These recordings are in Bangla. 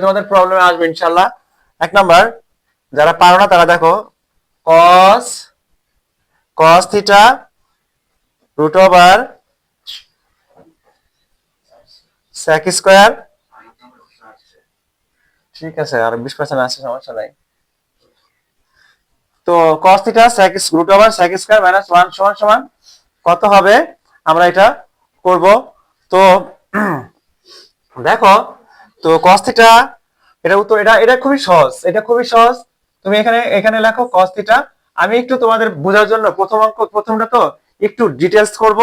তোমাদের প্রবলেমে আসবে ইনশাআল্লাহ। 1 নাম্বার, যারা পারো না তারা দেখো cos cos theta root over sec square. ঠিক আছে, আর 20% আছে, সমস্যা নাই। তো cos theta sec root over sec square minus 1 সমান সমান কত হবে, আমরা এটা করব। তো দেখো, তো cos থিটা, এটা উত্তর, এটা এটা খুবই সহজ, এটা খুবই সহজ। তুমি এখানে এখানে লেখো cos থিটা। আমি একটু তোমাদের বোঝার জন্য প্রথম অঙ্ক, প্রথমটা তো একটু ডিটেইলস করব।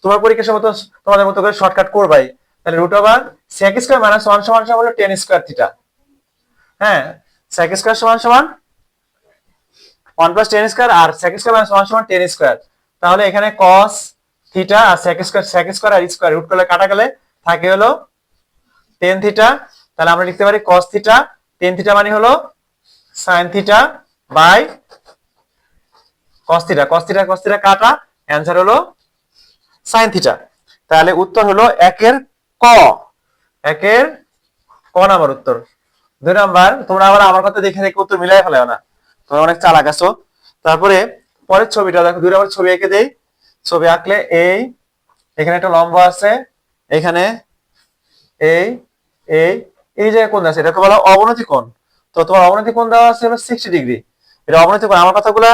তোমার পরীক্ষার মতো তোমাদের মতো করে শর্টকাট করবাই। তাহলে root over sec square minus 1 সমান সমান হলো tan স্কয়ার থিটা। হ্যাঁ, sec স্কয়ার সমান সমান 1 প্লাস tan স্কয়ার, আর sec স্কয়ার মাইনাস 1 সমান tan স্কয়ার। তাহলে এখানে cos থিটা আর sec স্কয়ার আর স্কয়ার রুট করলে কাটা গেলে থাকে হলো tan থিটা। তাহলে আমরা লিখতে পারি cos থিটা, tan থিটা মানে হলো sin theta by cos theta. cos theta cos theta কাটা, অ্যানসার হলো sin থিটা। তাহলে উত্তর হলো একের ক, একের ক নাম্বার উত্তর। 2 নাম্বার, তোমরা আবার আমার কথা দেখে দেখে উত্তর মিলাই ফেলাও না, তোমরা অনেক চালাক আছো। তারপরে পরের ছবিটা দেখো, 2 নাম্বার ছবি এঁকে দেই। ছবি আঁকলে এই, এখানে একটা লম্ব আছে, এখানে এই এই এই জায়গায় কোণ আছে, এটাকে বলা অবনতি কোণ। তো তোমার অবনতি কোণ দেওয়া আছে হলো 60 ডিগ্রি। এটা অবনতি কোণ। আমার কথাগুলা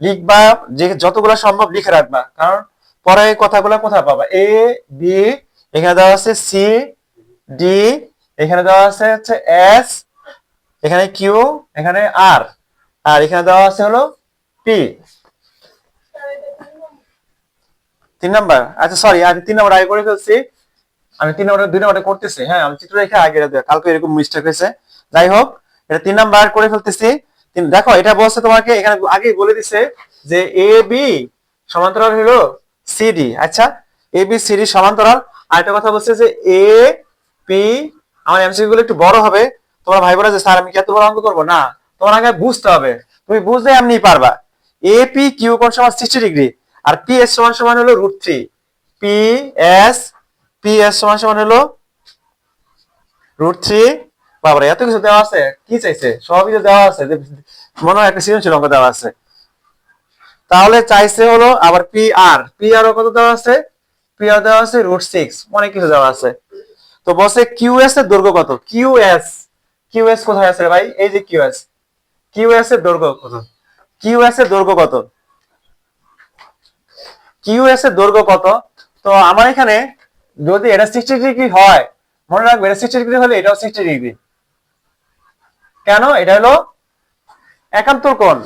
লিখবা, যে যতগুলা সম্ভব লিখে রাখবা, কারণ পরে এই কথাগুলা কোথায় পাবা। এ বি, এখানে দেওয়া আছে সি ডি, এখানে দেওয়া আছে হচ্ছে এস, এখানে কিউ, এখানে আর, আর এখানে দেওয়া আছে হলো পি। 3 নাম্বার, আচ্ছা সরি, আমি 3 নাম্বার আগে করে ফেলছি। আমি 3 নাম্বার 2 নাম্বারে করতেছি। হ্যাঁ, আমি চিত্র রেখে আগে কালকে এরকম মিস্টেক হয়েছে। যাই হোক, এটা 3 নাম্বার করে ফেলতেছি। দেখো, এটা বলছে তোমাকে এখানে আগেই বলে দিছে যে এ বি সমান্তরাল হলো সিডি। আচ্ছা, এ বি সিডি সমান্তরাল। আর একটা কথা বলছে যে এ পি, আমার এমসিকিউ গুলো একটু বড় হবে। তোমরা ভাই বোনা যে স্যার আমি কি এত বড় অঙ্ক করবো না, তোমার আগে বুঝতে হবে। তুমি বুঝলে এমনি পারবা। এ পি কিউ কোণ সমান 60 ডিগ্রি, আর পি এস সমান সমান হলো √3। পি এস, পি এস সমান সমান হলো √3। বাবারে, এত কিছু দেওয়া আছে, কি চাইছে, সবই তো দেওয়া আছে, মনে হয় একটা সৃজনশীল অঙ্ক দেওয়া আছে। তাহলে চাইছে হলো আবার পি আর, পি আর কত দেওয়া আছে, পি আর দেওয়া আছে √6, অনেক কিছু দেওয়া আছে। তো বসে কিউ এস এর দৈর্ঘ্য কত, কিউ এস, কিউ এস কোথায় আছে ভাই, এই যে কিউ এস, কিউ এস এর দৈর্ঘ্য কত, কিউ এস এর দৈর্ঘ্য কত, কিউ এস এর দৈর্ঘ্য কত। তো আমার এখানে যদি এটা 60 ডিগ্রি হয়, মনে রাখবে এটা 60 ডিগ্রি হলে এটাও 60 ডিগ্রি। কেন, এটা হলো একান্তর কোণ,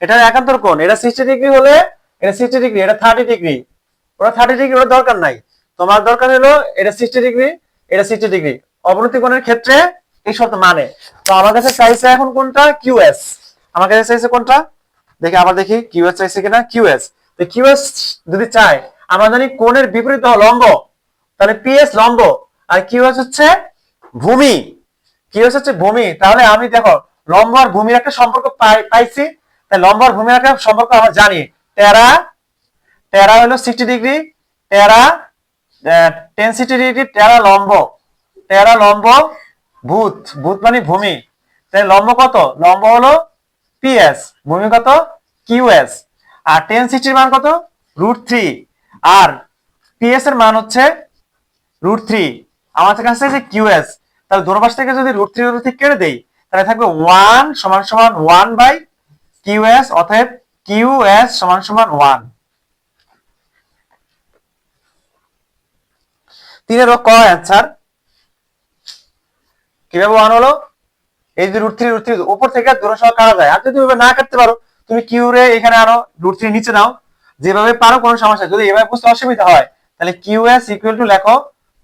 এটা একান্তর কোণ। এটা 60 ডিগ্রি হলে এটা 60 ডিগ্রি, এটা 30 ডিগ্রি, ওটা 30 ডিগ্রি, ওটা দরকার নাই। তোমার দরকার হলো এটা 60 ডিগ্রি, এটা 60 ডিগ্রি। অবনতি কোণের ক্ষেত্রে এই শর্ত মানে। তো আমার কাছে চাইছে এখন কোনটা, কিউএস। আমার কাছে চাইছে কোনটা, দেখি আবার দেখি কিউএস চাইছে কিনা। কিউএস, তো কিউএস যদি চাই, আমরা জানি কোণের বিপরীত লম্ব, তাহলে পিএস লম্ব আর কিউএস হচ্ছে ভূমি। কিউএস হচ্ছে ভূমি। তাহলে আমি দেখো লম্ব আর ভূমির একটা সম্পর্ক পাইছি। তাই লম্ব আর ভূমির একটা সম্পর্ক আমরা জানি। টেরা, টেরা হলো 60 ডিগ্রি, টেরা 10 60 ডিগ্রি, টেরা লম্ব, টেরা লম্ব, ভূত, ভূত মানে ভূমি। তাই লম্ব কত, লম্ব হলো পিএস, ভূমি কত কিউএস, আর 10 60 মান কত √3, আর পিএস এর মান হচ্ছে √3। আমার কাছে যে কিউএস, তাহলে দোনো পাশ থেকে যদি √3 কেটে দেই, তাহলে থাকবে 1 সমান সমান 1 বাই কিউএস, অতএব কিউএস সমান সমান 1। 3 ক অ্যান্সার। কিভাবে 1 হলো, এই যে √3 উপর থেকে দূরে সহ কাটা যায়। আর যদি তুমি না কাটতে পারো, তুমি কিউ রে এখানে আনো, √3 নিচে নাও, যেভাবে পারো, কোনো সমস্যা। যদি এভাবে বুঝতে অসুবিধা হয়, তাহলে কিউএস ইকুয়াল টু লেখো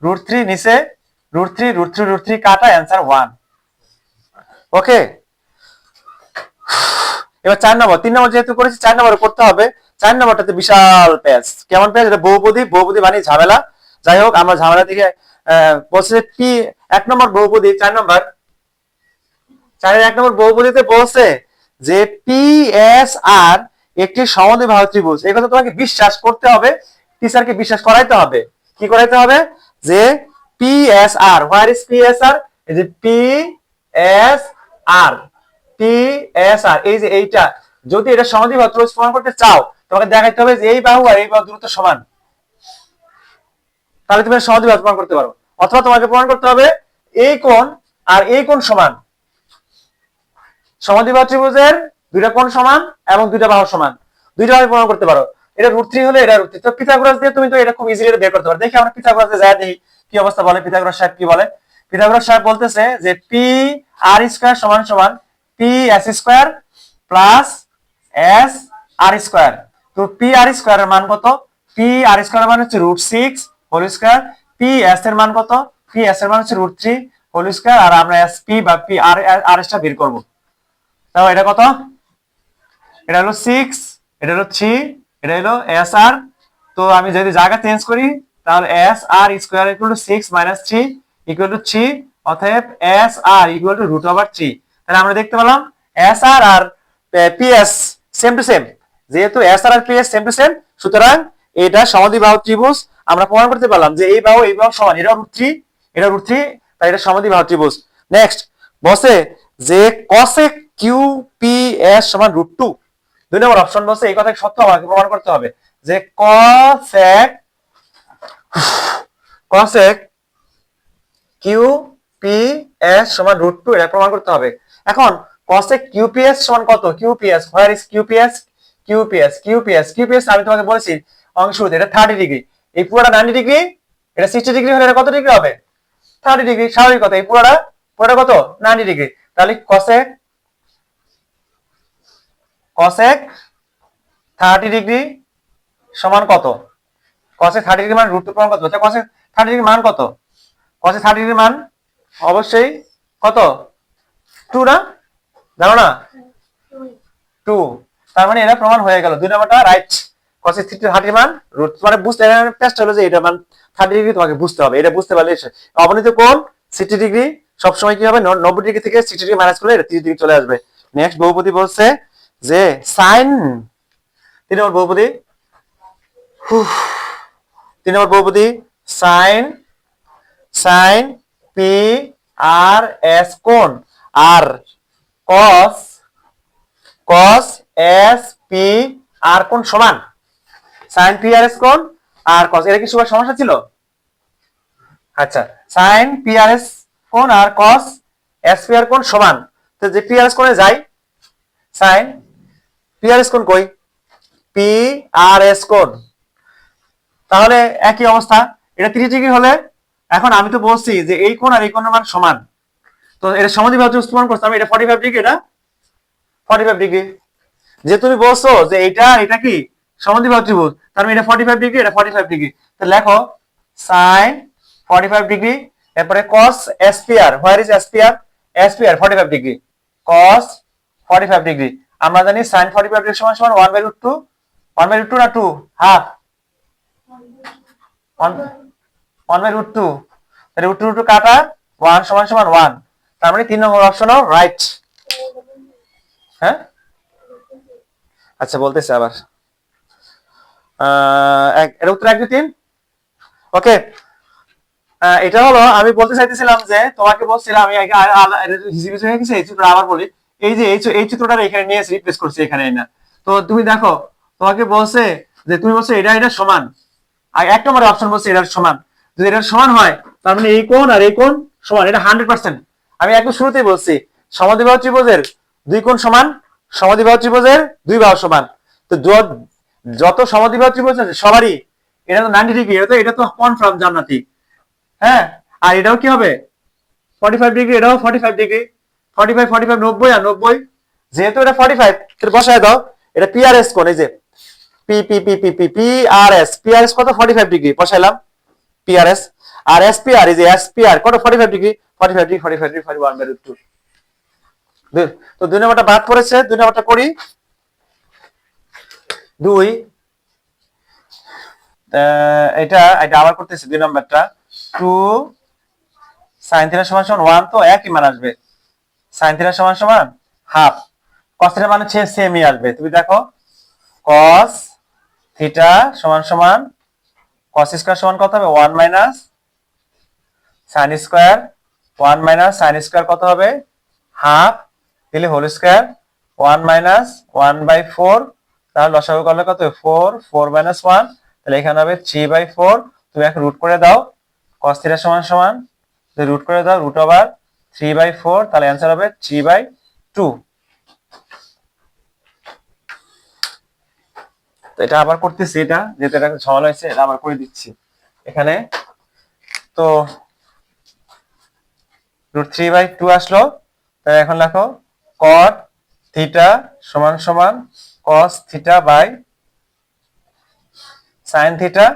√3 নিচে, √3 কাটা, অ্যান্সার 1। ওকে, এবার 4 নম্বর। 3 নম্বর যেহেতু করেছি, 4 নম্বরে করতে হবে। 4 নম্বরটাতে বিশাল পেজ, কেমন পেজ, এটা বহুপদী, বহুপদী মানে ঝামেলা। যাই হোক, আমরা ঝামেলা দিকে বলছে পি 1 নম্বর বহুপদী, 4 নম্বর, 4-এর 1 নম্বর বহুপদীতে বলছে যে পি এস আর একটি সমদ্বিবাহু ত্রিভুজ। এই কথা তোমাকে বিশ্বাস করতে হবে, টিচারকে বিশ্বাস করাইতে হবে। কি করাইতে হবে, যে P S R, where is P S R, এই যে P S R P S R, এই যে এইটা যদি এটা সমাধিবাহ ত্রিভুজ প্রমাণ করতে চাও তোমাকে দেখাইতে হবে যে এই বাহু আর এই বাহু দূরত্ব সমান, তাহলে তুমি সমাধিবাহ প্রমাণ করতে পারো। অথবা তোমাকে প্রমাণ করতে হবে এই কোণ আর এই কোণ সমান, সমাধিবাহ ত্রিভুজের দুইটা কোণ সমান এবং দুইটা বাহু সমান, দুইটা ভাবে প্রমাণ করতে পারো। এটা √3 হলে এটা √3, তো পিথাগোরাস দিয়ে তুমি তো এটা খুব ইজিলি বের করতে পারো। দেখি আমরা পিথাগোরাসে যাই, দেখি কি অবস্থা বলে। পিথাগোরাস সাহেব কি বলে? পিথাগোরাস সাহেব বলতেছে যে পি আর স্কয়ার সমান সমান P S square plus S R square. তো পি আর স্কয়ারের মান কত? পি আর স্কয়ারের মান হচ্ছে √6 হোল স্কয়ার, পি এস এর মান কত? পি এস এর মান হচ্ছে √3 হোল স্কয়ার, আর আমরা এস পি বা পি আর আর এস টা বের করব। তাও এটা কত? এটা হলো 6, এটা হলো 3, এটা হলো এস আর। তো আমি যদি জায়গা চেঞ্জ করি তাহলে S R square equal to 6 minus 3 equal to 3, অতএব এস আর ইকুয়াল টু √3। তাহলে আমরা দেখতে পেলাম এস আর আর পিএস সেম টু সেম, যেহেতু এস আর আর পিএস সেম টু সেম, সুতরাং এটা সমাধিবাহু ত্রিভুজ। আমরা প্রমাণ করতে পারলাম যে এই বাহু সমান, এটা √3 এটা √3, তাই এটা সমাধিবাহু ত্রিভুজ। নেক্সট বসে যে cosec QPS সমান √2। 2 নম্বর অপশন বলছে এই কথা সত্য আমাকে প্রমাণ করতে হবে যে cosec QPS সমান √2, এটা প্রমাণ করতে হবে। এখন cosec QPS সমান কত? QPS, where is QPS? QPS আমি তোমাকে বলেছি অংশতে এটা 30 ডিগ্রি, এই পুরোটা 90 ডিগ্রি, এটা 60 ডিগ্রি হলে এটা কত ডিগ্রি হবে? 30 ডিগ্রি, স্বাভাবিক কথা। এই পুরোটা কত? 90 ডিগ্রি। তাহলে cosec 30 ডিগ্রি সমান কত? cosec 30 ডিগ্রি মান √2 প্রমাণ কত? cosec 30 ডিগ্রি মান কত? cosec 30 ডিগ্রি মান অবশ্যই কত? 2 না? জানো না? 2। তার মানে এটা প্রমাণ হয়ে গেল, 2 নাম্বারটা রাইট। cosec 30 মান মানে বুঝতে টেস্ট হলো যে এটা মান 30 ডিগ্রি, তোমাকে বুঝতে হবে। এটা বুঝতে পারলে অবনীত কোণ 60 ডিগ্রি সব সময় কি হবে? 90 ডিগ্রি থেকে 60 ডিগ্রি মাইনাস করলে এটা 30 ডিগ্রি চলে আসবে। নেক্সট বহুপদী বলছে যে sin 3 নম্বর বহুপদী, 3 নম্বর বহুপদী sin P আর S কোণ আর cos S P আর কোণ সমান, sin P আর S কোণ আর cos, এটা কি সবার সমস্যা ছিল? আচ্ছা, sin P আর S কোণ আর cos S P আর কোণ সমান, তো যে P আর S কোণে যাই, sin P আর S কোণ কই? P আর S কোণ, তাহলে একই অবস্থা, এটা 30 ডিগ্রি হলে, এখন আমি তো বলছি যে এই কোণ আর এই কোণের মান সমান, তো এটা সমাধিবাহু ত্রিভুজ প্রমাণ করতে হবে। এটা 45 ডিগ্রি, এটা 45 ডিগ্রি। যে তুমি বলছো যে এটা কি সমাধিবাহু ত্রিভুজ, তার মানে এটা 45 ডিগ্রি, এটা 45 ডিগ্রি। তো লেখো sin 45 ডিগ্রি, এরপরে cos SPR, where is SPR? SPR 45 degree, cos 45 degree. আমরা জানি sin 45 ডিগ্রি সমান সমান 1/√2, 1/√2 না 2 হাফ, 1/√2, তাহলে √2 কাটা 1 সমান সমান 1, তার মানে 3 নম্বর অপশনও রাইট। হ্যাঁ, আচ্ছা বলতেছে আবার এটা উত্তর 1 2 3। ওকে, এটা হলো আমি বলতে চাইতেছিলাম যে তোমাকে বলছিলাম আমি হিসিবিসি হয়ে গেছে, এই চিত্রটা আবার বলি। এই যে এই চিত্রটা এখানে নিয়ে রিপ্লেস করছি এখানে না। তো তুমি দেখো তোমাকে বলছে যে তুমি বলছো এটা সমান, আর 1 নম্বরের অপশন বলছে এটা সমান। যদি এটা সমান হয় তার মানে এই কোণ আর এই কোণ সমান, এটা 100%। আমি একদম শুরুতেই বলছি সমাধিবাহু ত্রিভুজের দুই কোণ সমান, সমাধিবাহু ত্রিভুজের দুই বাহু সমান। তো যত সমাধিবাহু ত্রিভুজ আছে সবারই এটা তো 90 ডিগ্রি, এটা তো কনফার্ম জান্নাতি। হ্যাঁ, আর এটাও কি হবে 45 ডিগ্রি, এটাও 45 ডিগ্রি, 45 45 90 আর 90, যেহেতু এটা 45 তাহলে বসায় দাও। এটা পিআরএস কোণ, এই যে P P P P P PRS, PRS কত? 45 ডিগ্রি, বসাইলাম পিআরএস। আর এসপিআর, এই যে এসপিআর কত? 45 ডিগ্রি, 45 ডিগ্রি 45 ডিগ্রি 41/2। তো 2 নম্বরটা বাদ পড়েছে, 2 নম্বরটা করি। 2 এটা আবার করতেছি 2 নম্বরটা। 2 sin θ সমান সমান 1, তো একই মান আসবে, sin θ সমান সমান হাফ, cos θ মানে সেমই আসবে। তুমি দেখো cos θ সমান সমান cos স্কয়ার সমান কত হবে? 1 minus sin square, 1 minus sin square কত হবে? হাফ দিলে হোল স্কয়ার 1 মাইনাস 1/4, তাহলে লসাগু করলে কত 4 4 মাইনাস 1, তাহলে এখানে হবে 3/4। তুমি এখন রুট করে দাও, cos থিটা সমান সমান রুট করে দাও রুট ওভার 3/4, তাহলে অ্যান্সার হবে 3/2। তো এটা আবার করতেছি, এটা যেহেতু এটা ঝামেলা হয়েছে এটা আবার করে দিচ্ছি এখানে। তো √3/2 আসলো, তাহলে এখন লেখো cot থিটা সমান সমান cos theta by sin theta.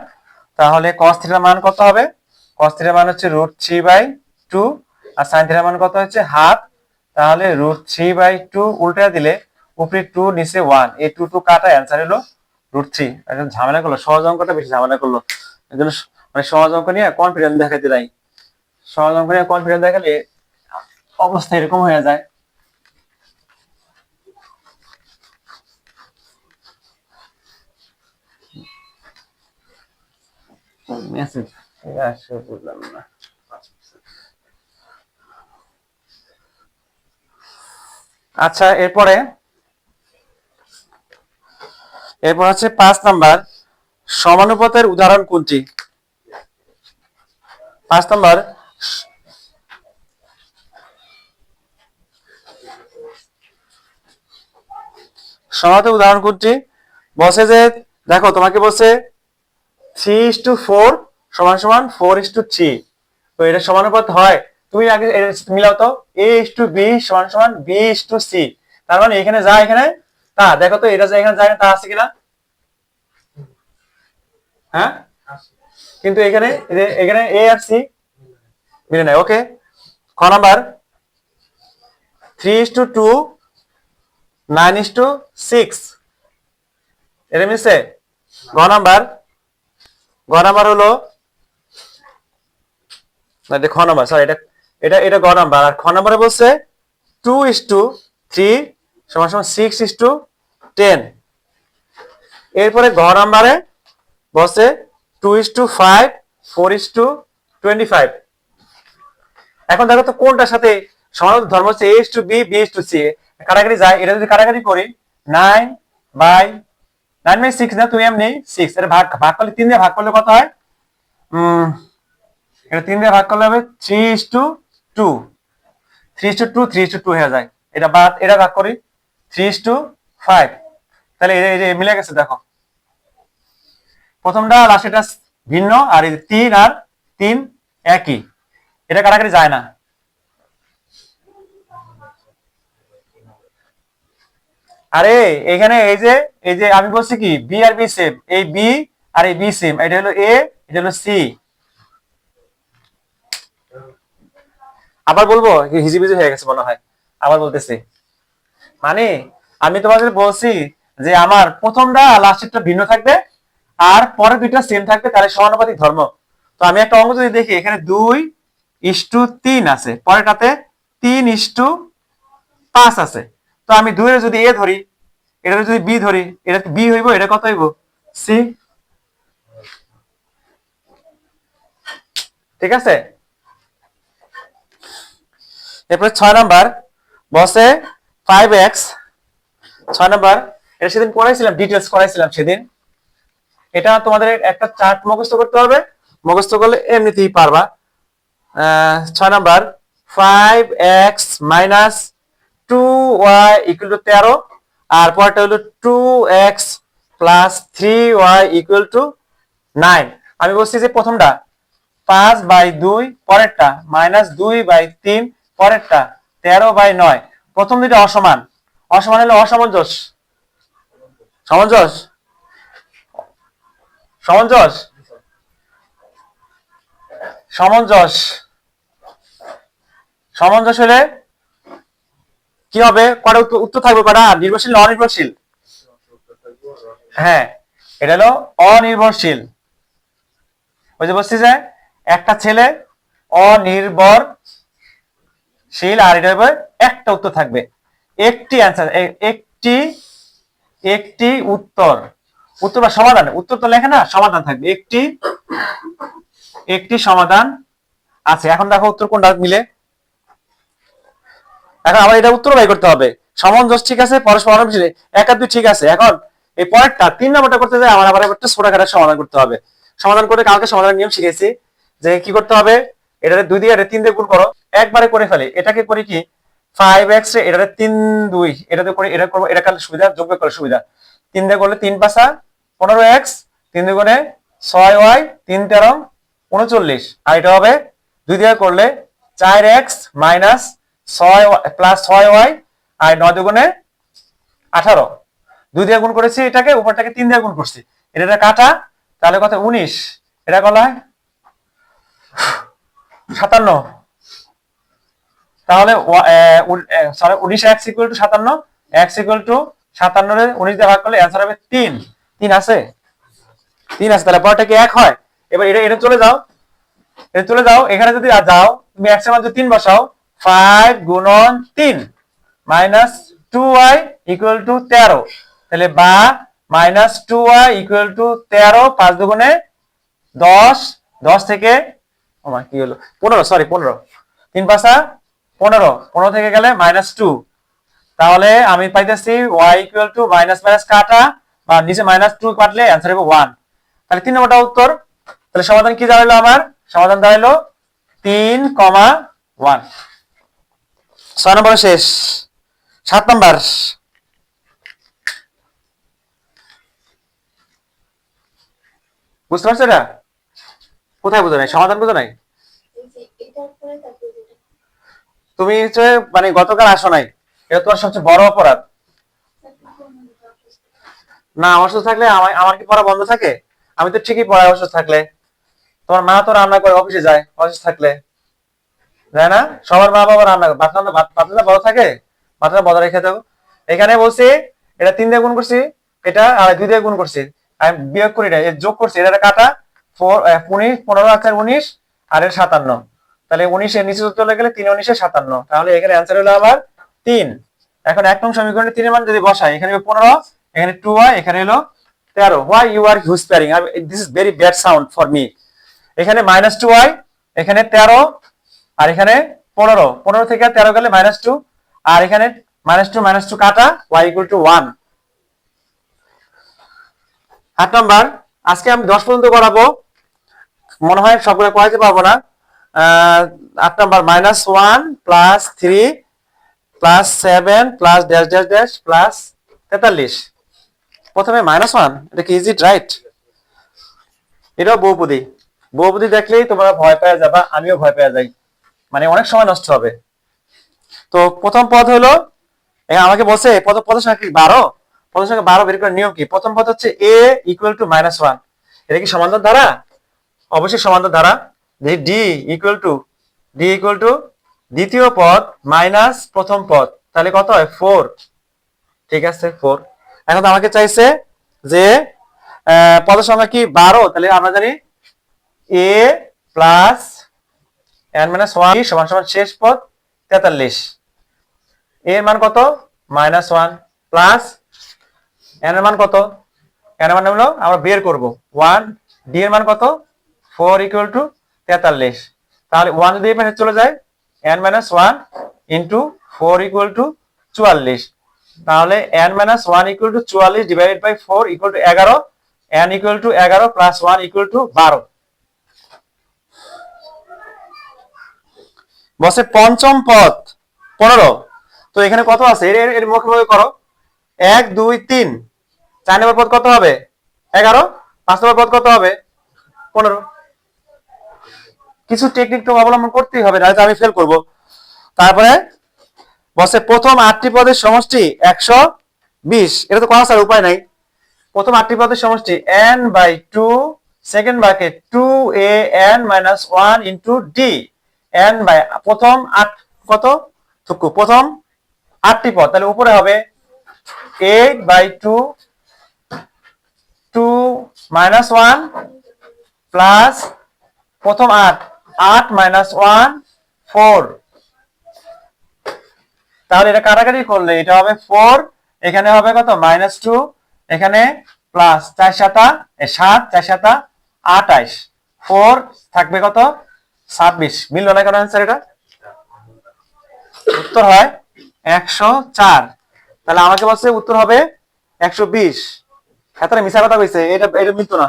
তাহলে cos থিটার মান কত হবে? cos থিটার মান হচ্ছে √3/2 আর sin থিটার মান কত হচ্ছে হাফ। তাহলে √3/2 উল্টা দিলে উপরে 2 নিচে 1, এই 2 2 কাটা, অ্যান্সার হলো √3। এখন ঝামেলা করলো, সহজ অঙ্কটা বেশি ঝামেলা করলো, এজন্য মানে সহজ অঙ্ক নিয়ে কনফিডেন্স দেখাইতে নাই। সহজ অঙ্ক নিয়ে কনফিডেন্স দেখালে অবস্থা এরকম হয়ে যায়। মেসেজ আসলে বুঝলাম না। আচ্ছা, এরপর হচ্ছে 5 নাম্বার, সমানুপাতের উদাহরণ কোনটি? 5 নাম্বার, সমানুপাতের উদাহরণ কোনটি? বলছে যে দেখো তোমাকে বলছে 3:4 সমান সমান 4:3, তো এটা সমানুপাত হয়। তুমি আগে মিলাও তো, A:B সমান সমান B:C, তার মানে এখানে যা এখানে তা, দেখো তো এটা যা এখানে যায় তা আছে কিনা? হ্যাঁ, কিন্তু এখানে এখানে A আর C মিলে নাই। ওকে, খ নাম্বার 3:2 9:6, এটা মিলছে। গ নাম্বার হলো খ নাম্বার, সরি এটা এটা এটা গ নাম্বার। আর খ নাম্বারে বলছে 2:3 সমান সমান 6:10। এরপরে ঘ নাম্বারে বলছে 2:5 4:25। এখন দেখো তো কোনটার সাথে সমানুপাতিক ধর্ম হচ্ছে A:B B:C, কাটাকাটি যায়। এটা যদি কাটাকাটি করি 9/6 না, তুমি এমনি 6 এটা ভাগ করলে 3 দিয়ে ভাগ করলে কত হয়? এটা 3 দিয়ে ভাগ করলে হবে 3:2 3:2 হয়ে যায়। এটা ভাগ করি 3:5, তাহলে এই মিলে গেছে। দেখো প্রথমটা লাস্টেটা ভিন্ন, আর এই 3 আর 3 একই, এটা কাটাকাটি যায় না। আরে এখানে এই যে আমি বলছি কি বি আর বি সেম, এই বি আর এই বি সেম, এটা হলো এ, এটা হলো সি। আবার বলবো, হিজিবিজি হয়ে গেছে মনে হয়, আবার বলতেছি। মানে আমি তোমাদের বলছি যে আমার প্রথমটা লাস্টেরটা ভিন্ন থাকবে আর পরের দুইটা সেম থাকবে, তাহলে সমানুপাতিক ধর্ম। তো আমি একটা অঙ্ক যদি দেখি, এখানে 2:3 আছে, পরেরটাতে 3:5 আছে। তো আমি 2 এর যদি এ ধরি, এটা যদি বি ধরি, এটা বি হইব, এটা কত হইব? সি। ঠিক আছে। এরপরে 6 নাম্বার বসে 5x, 6 নাম্বার, এটা সেদিন পড়াইছিলাম, ডিটেলস করাইছিলাম সেদিন। এটা তোমাদের একটা চার্ট মুখস্থ করতে হবে, মুখস্থ করলে এমনিতেই পারবা। 6 number 5x minus 2y equal to 13, আর পরটা হলো 2x plus 3y equal to 9। আমি বলছি যে প্রথমটা 5/2 পরেরটা মাইনাস 2/3 পরেরটা 13/9, প্রথম দুইটা অসমান, অসমান হলে অসামঞ্জস, সামঞ্জস সামঞ্জস সামঞ্জস সামঞ্জস হলে কি হবে? কটা উত্তর থাকবে? কটা? নির্ভরশীল না অনির্ভরশীল? হ্যাঁ, এটা হলো অনির্ভরশীল। ওই যে বলছি যে একটা ছেলে অনির্ভরশীল, আর এটা হবে একটা উত্তর থাকবে, একটি অ্যান্সার, একটি উত্তর, উত্তর বা সমাধান, উত্তর তো লেখে না, সমাধান থাকবে, একটি সমাধান আছে। এখন দেখো উত্তর কোনটা মিলে। এখন আবার এটা উত্তর বাই করতে হবে, সামঞ্জস্য ঠিক আছে, পরস্পর অনুপযোগী, 1 আর 2 ঠিক আছে। এখন এই পরেরটা 3 নম্বরটা করতে যায় আমার আবার একটা ছোটখাটো সমাধান করতে হবে। সমাধান করে কালকে সমাধানের নিয়ম শিখেছি যে কি করতে হবে, এটারে 2 দিয়ে 3 দিয়ে গুণ করো, একবারে করে ফেলে। এটাকে করি কি 5x রে এটারে 3 2 এটাতে করে এটা করব, এটা কাল সুবিধা, যোগ করে সুবিধা। 3 দিয়ে করলে 3 5 15x, 3 দিয়ে গুণে 6y, 3 13 39, আর এটা হবে 2 দিয়ে করলে 4x মাইনাস 6 প্লাস 6y, আর 9 দুগুণে 18, 2 দিয়ে গুণ করেছি এটাকে, উপরটাকে 3 দিয়ে গুণ করছি, এটা কাটা, তাহলে কত 19, এটা কত হয় 57। তাহলে sorry 19x equal to 57, x equal to 57 রে 19 দিয়ে ভাগ করলে অ্যানসার হবে 3। 3 আছে, 3 আছে, তাহলে পরটা কি 1 হয়। এবার এটা চলে যাও, এটা চলে যাও, এখানে যদি যাও তুমি x এর মান যদি 3 বসাও, 5 গুণন 3 মাইনাস 2y ইকুয়াল টু 13, তাহলে বা মাইনাস 2y ইকুয়াল টু 13, 5 দুগুণে 10, 10 থেকে ও মা কি হলো 15, সরি 15, 3 5 15, 15 থেকে গেলে মাইনাস 2, তাহলে আমি পাইতেছি y equal to minus minus কাটা বা নিচে মাইনাস 2 কাটলে অ্যানসার হবে 1। তাহলে 3 নম্বরটা উত্তর। তাহলে সমাধান কি দাঁড়ালো, আমার সমাধান দাঁড়ালো 3,1। 6 নম্বর শেষ। 7 নম্বর, বুঝতে পারছো এটা কোথায় বুঝো নাই, সমাধান বুঝো নাই? তুমি হচ্ছে মানে গতকাল আসো নাই, এটা তোমার সবচেয়ে বড় অপরাধ। না অসুস্থ থাকলে আমার কি পড়া বন্ধ থাকে? আমি তো ঠিকই পড়াই অসুস্থ থাকলে। তোমার মা তো রান্না করে অফিসে যায় অসুস্থ থাকলে, যায় না? সবার মা বাবা রান্না করে, পাতলা বড় থাকে, পাতলা বড় রেখে দাও। এখানে বলছি এটা 3 দিয়ে গুণ করছি, এটা আর 2 দিয়ে গুণ করছি, আমি বিয়োগ করি না, যোগ করছি, এটা কাটা 4 19 15 আছে 19, আর এর 57, তাহলে 19 এর নিচে চলে গেলে 3 19 57, তাহলে এখানে অ্যানসার হলো আবার 3। এখন 1 নং সমীকরণে 3 এর মান যদি বসাই, এখানে 15, এখানে 2y, এখানে হলো 13, why you are whispering, this is very bad sound for me। এখানে মাইনাস 2y, এখানে 13, আর এখানে 15, 15 থেকে 13 গেলে মাইনাস 2, আর এখানে মাইনাস টু কাটা, y ইকুয়াল টু 1। 8 নাম্বার, আজকে আমি 10 পর্যন্ত করাবো, মনে হয় সবগুলো করাইতে পারবো না। 8 number, minus 1 plus 3 plus 7 plus dash dash dash plus 43। প্রথমে মাইনাস 1, এটা কি ইজ ইট রাইট? এটাও বহুপদী, বহুপদী দেখলেই তোমরা ভয় পেয়ে যাবা, আমিও ভয় পেয়ে যাই, মানে অনেক সময় নষ্ট হবে। তো প্রথম পদ হলো, আমাকে বলছে পদের সংখ্যা কি 12, পদের সংখ্যা 12 বের করার নিয়ম কি? প্রথম পদ হচ্ছে a ইকুয়াল টু মাইনাস 1, এটা কি সমান্তর ধারা? অবশ্যই সমান্তর ধারা। d ইকুয়াল টু দ্বিতীয় পদ মাইনাস প্রথম পদ, তাহলে কত হয় 4, ঠিক আছে 4। এখন তো আমাকে চাইছে যে পদের সংখ্যা কি 12, তাহলে আমরা জানি a প্লাস n মাইনাস 1 সমান সমান শেষ পদ 43, এর মান কত মাইনাস 1 প্লাস n এর মান কত, n এর মান হলো আমরা বের করব 1, d এর মান কত 4 ইকুয়াল টু 43, তাহলে 1 যদি এই পাশে চলে যায় n minus 1 into 4 equal to 44, তাহলে n minus 1 equal to 44 divided by 4 equal to 11, n equal to 11 plus 1 equal to 12। বসে পঞ্চম পদ 15, তো এখানে কত আছে এর মুখে করো, 1 2 3, 4 নম্বর পদ কত হবে 11, 5 নম্বর পদ কত হবে 15। কিছু টেকনিক তো অবলম্বন করতেই হবে, নয়তো আমি ফেল করব। তারপরে বসে প্রথম 8টি পদের সমষ্টি 120, এটা তো করা ছাড়া উপায় নাই। প্রথম 8টি পদের সমষ্টি n by 2, second bracket 2an minus 1 into d, n by প্রথম 8 কত থুকু, প্রথম 8টি পদ, তাহলে উপরে হবে 8 বাই 2 মাইনাস 1 প্লাস প্রথম 8 মাইনাস 1 4, তাহলে এটা কাটাকাটি করলে এটা হবে 4, এখানে হবে কত মাইনাস 2, এখানে প্লাস 4 7 7 4 7 28, 4 থাকবে কত 26, মিললো না কেন অ্যান্সার এটা? উত্তর হয় 104। তাহলে আমাকে বলছে উত্তর হবে 120। এতটা মিছা কথা কইছে, এটা এটা মিথ্যা না,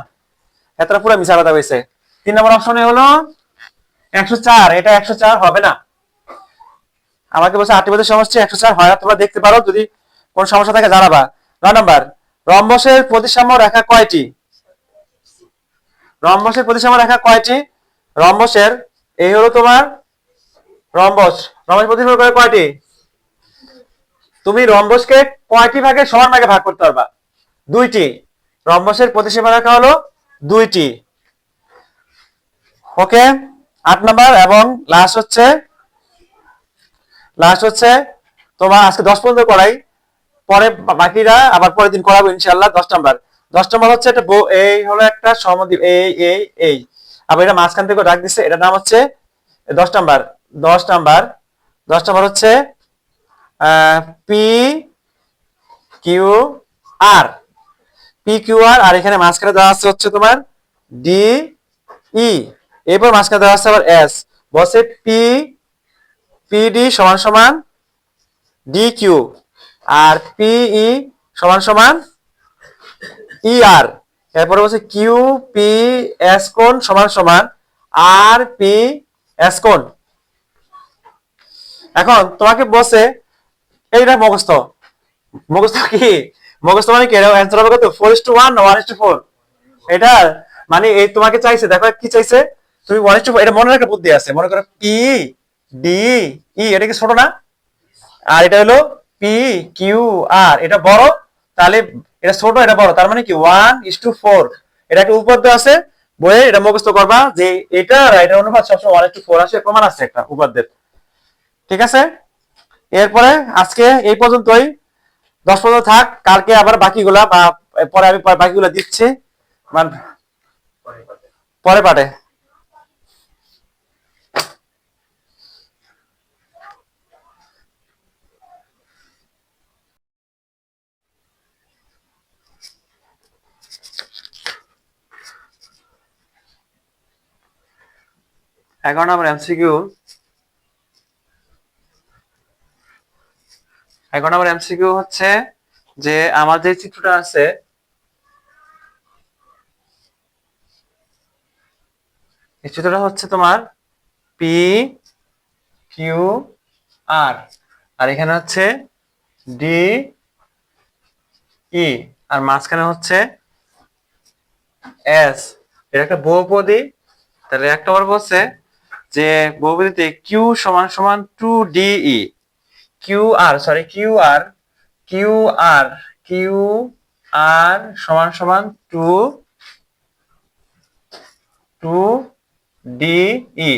এতটা পুরো মিছা কথা কইছে। 3 নম্বর অপশনে হলো 104, এটা 104 হবে না। আমাকে বলছে 8টি পদের সমষ্টি 104 হয় না। তোমরা দেখতে পারো, যদি কোন সমস্যা থাকে জানাবা। 9 নম্বর, রম্বসের প্রতিসাম্য রেখা কয়টি? রম্বসের প্রতিসাম্য রেখা কয়টি? রম্বসের, এই হলো তোমার রম্বস। রম্বস প্রতিসাম্য রেখা কয়টি? তুমি রম্বসকে কয়টি ভাগে সমান ভাগে ভাগ করতে পারবা? 2টি। রম্বসের প্রতিসীমা রেখা হলো 2টি। ওকে, 8 নম্বর এবং লাস্ট হচ্ছে তোমার আজকে 10 পর্যন্ত করাই, পরে বাকিরা আবার পরের দিন করাবো ইনশাআল্লাহ। 10 নম্বর, 10 নম্বর হচ্ছে একটা এই হলো একটা সমদ্বীপ, এই আবার এটা মাঝখান থেকে ডাক দিচ্ছে, এটার নাম হচ্ছে 10 নম্বর। 10 নম্বর, 10 নম্বর হচ্ছে P Q R, P Q R, আর এখানে মাঝখানে দেওয়া আছে হচ্ছে তোমার ডি ই, এরপর মাঝখানে দেওয়া আছে আবার এস। বসে পি পিডি সমান সমান ডি কিউ, আর পিই সমান সমান ই আর। এরপরে বলছে কিউ পি এস কোণ সমান সমান আর পি এস কোণ। এখন তোমাকে বসে এইটা মুখস্থ, মুখস্থ কি মুখস্থ মানে কি? অ্যান্সার হবে কত? 4:1 না 1:4? এটা মানে এই তোমাকে চাইছে, দেখো কি চাইছে, তুমি 1:4, এটা মনে রাখার বুদ্ধি আছে। মনে করো পি ডি ই, এটা কি ছোট না? আর এটা হলো পি কিউ আর, এটা বড়, তাহলে এটা ছোট এটা বড়, তার মানে কি 1:4। এটা একটা উপপাদ্য আছে বইয়ে, এটা মুখস্থ করবা যে এটা আর এটা অনুপাত সবসময় 1:4 আসে, প্রমাণ আছে একটা উপপাদ্যের। ঠিক আছে, এরপরে আজকে এই পর্যন্তই, 10 পর্যন্ত থাক। কালকে আবার বাকিগুলা বা পরে আমি বাকিগুলা দিচ্ছি পরে পাঠে। এখন আমার এমসিকিউ, হচ্ছে যে আমার যে চিত্রটা আছে, এই চিত্রটা হচ্ছে তোমার পি কিউ আর, আর এখানে হচ্ছে ডি ই, আর মাঝখানে হচ্ছে এস। এটা একটা বহুপদী। তাহলে একটা বার বলছে যে বহুপদীতে কিউ সমান সমান 2DE, Q R Q R সমান সমান 2DE,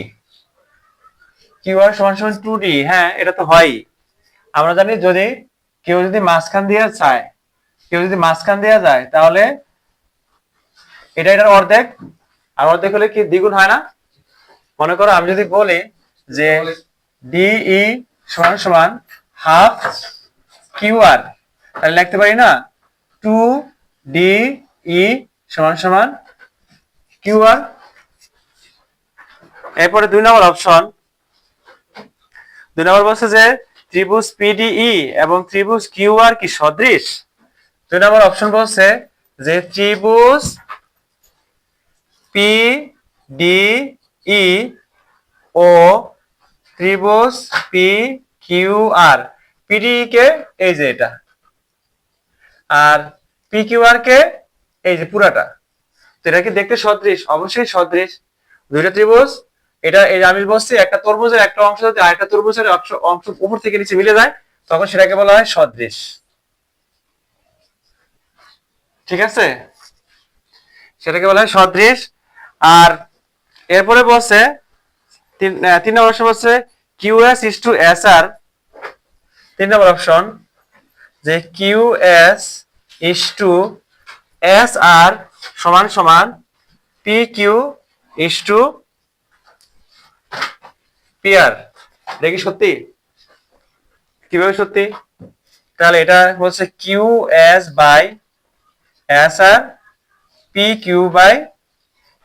কিউ আর সমান সমান 2D। হ্যাঁ, এটা তো হয়ই। আমরা জানি যদি কেউ যদি মাঝখান দিয়ে যায় তাহলে এটা এটার অর্ধেক, আর অর্ধেক হলে কি দ্বিগুণ হয় না? মনে করো আমি যদি বলি যে ডিই সমান সমান হাফ কিউ আর, তাহলে লিখতে পারি না 2DE সমান সমান কিউ আর। এরপরে 2 নম্বর অপশন, 2 নম্বর বলছে যে ত্রিভুজ পিডিই এবং ত্রিভুজ কিউআর কি সদৃশ? 2 নম্বর অপশন বলছে যে ত্রিভুজ পিডিই ও ত্রিভুজ পি কিউ আর, পিডিই কে এই যে এটা, আর পি কিউ আর কে এই যে পুরাটা, তো এটা কি দেখতে সদৃশ? অবশ্যই সদৃশ। দুইটা ত্রিভুজ, এটা এই আমি বলছি একটা তরমুজের একটা অংশ যদি আরেকটা তরমুজের অংশ উপর থেকে নিচে মিলে যায়, তখন সেটাকে বলা হয় সদৃশ। ঠিক আছে, সেটাকে বলা হয় সদৃশ। আর এরপরে বলছে 3 নম্বর অপশন বলছে QS is to S R. 3 নম্বর অপশন যে QS is to S R সমান সমান P Q is to P R. দেখি সত্যি, কিভাবে সত্যি? তাহলে এটা হচ্ছে Q S by S R P Q by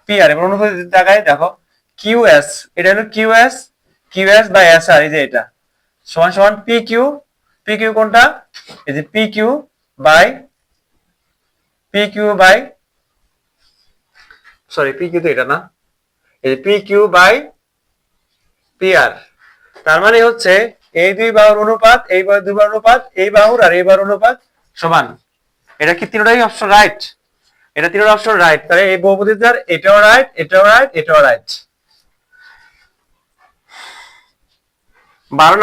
P R. এবার অনুপাতের জায়গায় দেখো কিউ এস, এটা হলো Q S by S R, এই যে এটা, সমান সমান পি কিউ। পি কিউ কোনটা? এই যে P Q by sorry P Q তো এটা না, এই যে P Q by P R. তার মানে হচ্ছে এই দুই বাহুর অনুপাত, এই বাহুর দুই বাহুর অনুপাত, এই বাহুর আর এই বাহুর অনুপাত সমান। এটা কি তিনটাই অপশন রাইট? এটা তিনটা অপশন রাইট। তাহলে এই বহুপদীটার এটাও রাইট, এটাও রাইট, এটাও রাইট। 12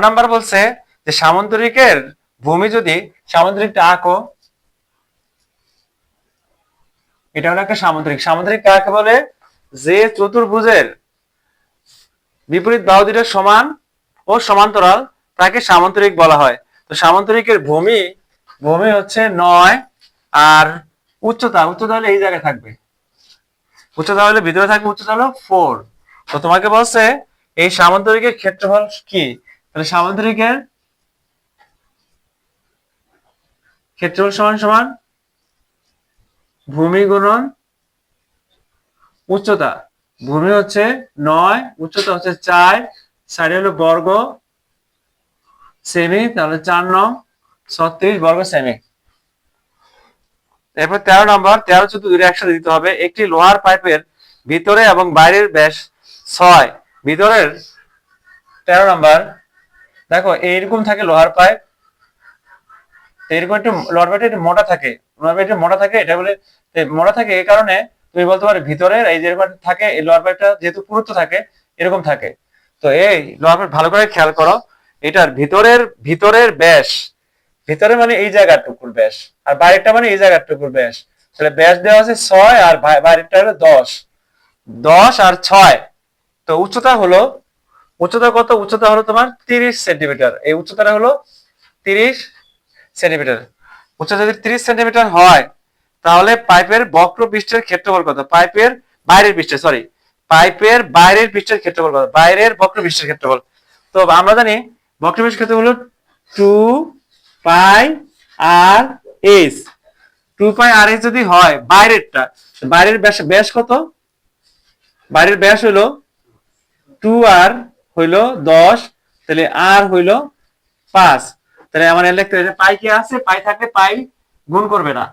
নাম্বার বলছে যে সামান্তরিকের ভূমি যদি, সামান্তরিকটা আঁকো, এটা হলো একটা সামান্তরিক। সামান্তরিক কাকে বলে? যে চতুর্ভুজের বিপরীত বাহু দুটো সমান ও সমান্তরাল তাকে সামান্তরিক বলা হয়। তো সামান্তরিকের ভূমি, ভূমি হচ্ছে 9 আর উচ্চতা, উচ্চতা হলে এই জায়গায় থাকবে, উচ্চতা হলে ভিতরে থাকবে, উচ্চতা হলো 4। তো তোমাকে বলছে এই সামান্তরিকের ক্ষেত্রফল কি? তাহলে সামান্তরিকের ক্ষেত্রফল সমান সমান ভূমি গুণন উচ্চতা। ভূমি হচ্ছে 9, উচ্চতা হচ্ছে 4, সাইড হলো বর্গ সেমি, তাহলে 4 × 36 বর্গ সেমি। এরপর 13 নাম্বার, 13 14 দুটো একসাথে দিতে হবে। একটি লোহার পাইপের ভিতরে এবং বাইরের ব্যাস 6। ভিতরের 13 নাম্বার, দেখো এইরকম থাকে লোহার পাইপ, এরকম একটু লোহার পাইপটা একটু মোটা থাকে, লোহার পাইপটা মোটা থাকে, এটা বলে মোটা থাকে এই কারণে তুমি বলতে পারো ভিতরের এই যে থাকে, এই লোহার পাইপটা যেহেতু পুরুত্ব থাকে এরকম থাকে। তো এই লোহার পাইপ ভালো করে খেয়াল করো, এটার ভিতরের ব্যাস, ভিতরে মানে এই জায়গাটুকুর ব্যাস, আর বাইরেরটা মানে এই জায়গাটুকুর ব্যাস। তাহলে ব্যাস দেওয়া আছে 6 আর বাইরেরটা হলো 10, 10 আর 6। তো উচ্চতা হলো, উচ্চতা কত? উচ্চতা হলো তোমার 30 সেন্টিমিটার। এই উচ্চতাটা হলো 30 সেন্টিমিটার। উচ্চতা যদি 30 সেন্টিমিটার হয় তাহলে পাইপের বক্র পৃষ্ঠের ক্ষেত্রফল কত? পাইপের বাইরের পৃষ্ঠে, সরি, পাইপের বাইরের পৃষ্ঠের ক্ষেত্রফল কত? বাইরের বক্র পৃষ্ঠের ক্ষেত্রফল। তো আমরা জানি বক্র পৃষ্ঠের ক্ষেত্রফল হলো 2 পাই আর এইচ। 2 পাই আর এইচ যদি হয় বাইরেরটা, বাইরের ব্যাস কত? বাইরের ব্যাস হইলো 2 আর হইলো 10, তাহলে আর হইলো 5। তাহলে আমার লিখতে হবে পাই কি আছে? পাই থাকলে পাই গুণ করবে না,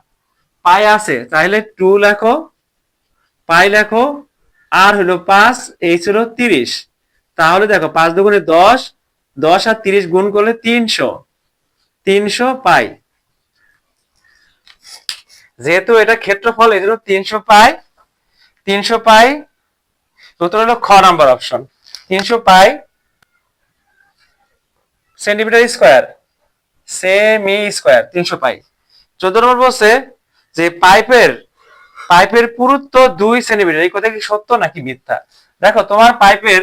পাই আছে তাহলে 2 লেখো, পাই লেখো, আর হলো 5, এইচ হলো 30। তাহলে দেখো 5 দুগুণে 10, 10 আর 30 গুণ করলে 300 পাই। যেহেতু এটা ক্ষেত্রফল এই জন্য 300 পাই, 300 পাই। উত্তর হলো খ নাম্বার অপশন, 300 পাই সেন্টিমিটার স্কয়ার, সেমি স্কয়ার 300 পাই। 14 নম্বর বলছে যে পাইপের পুরুত্ব 2 সেন্টিমিটার। এই কথা কি সত্য নাকি মিথ্যা? দেখো তোমার পাইপের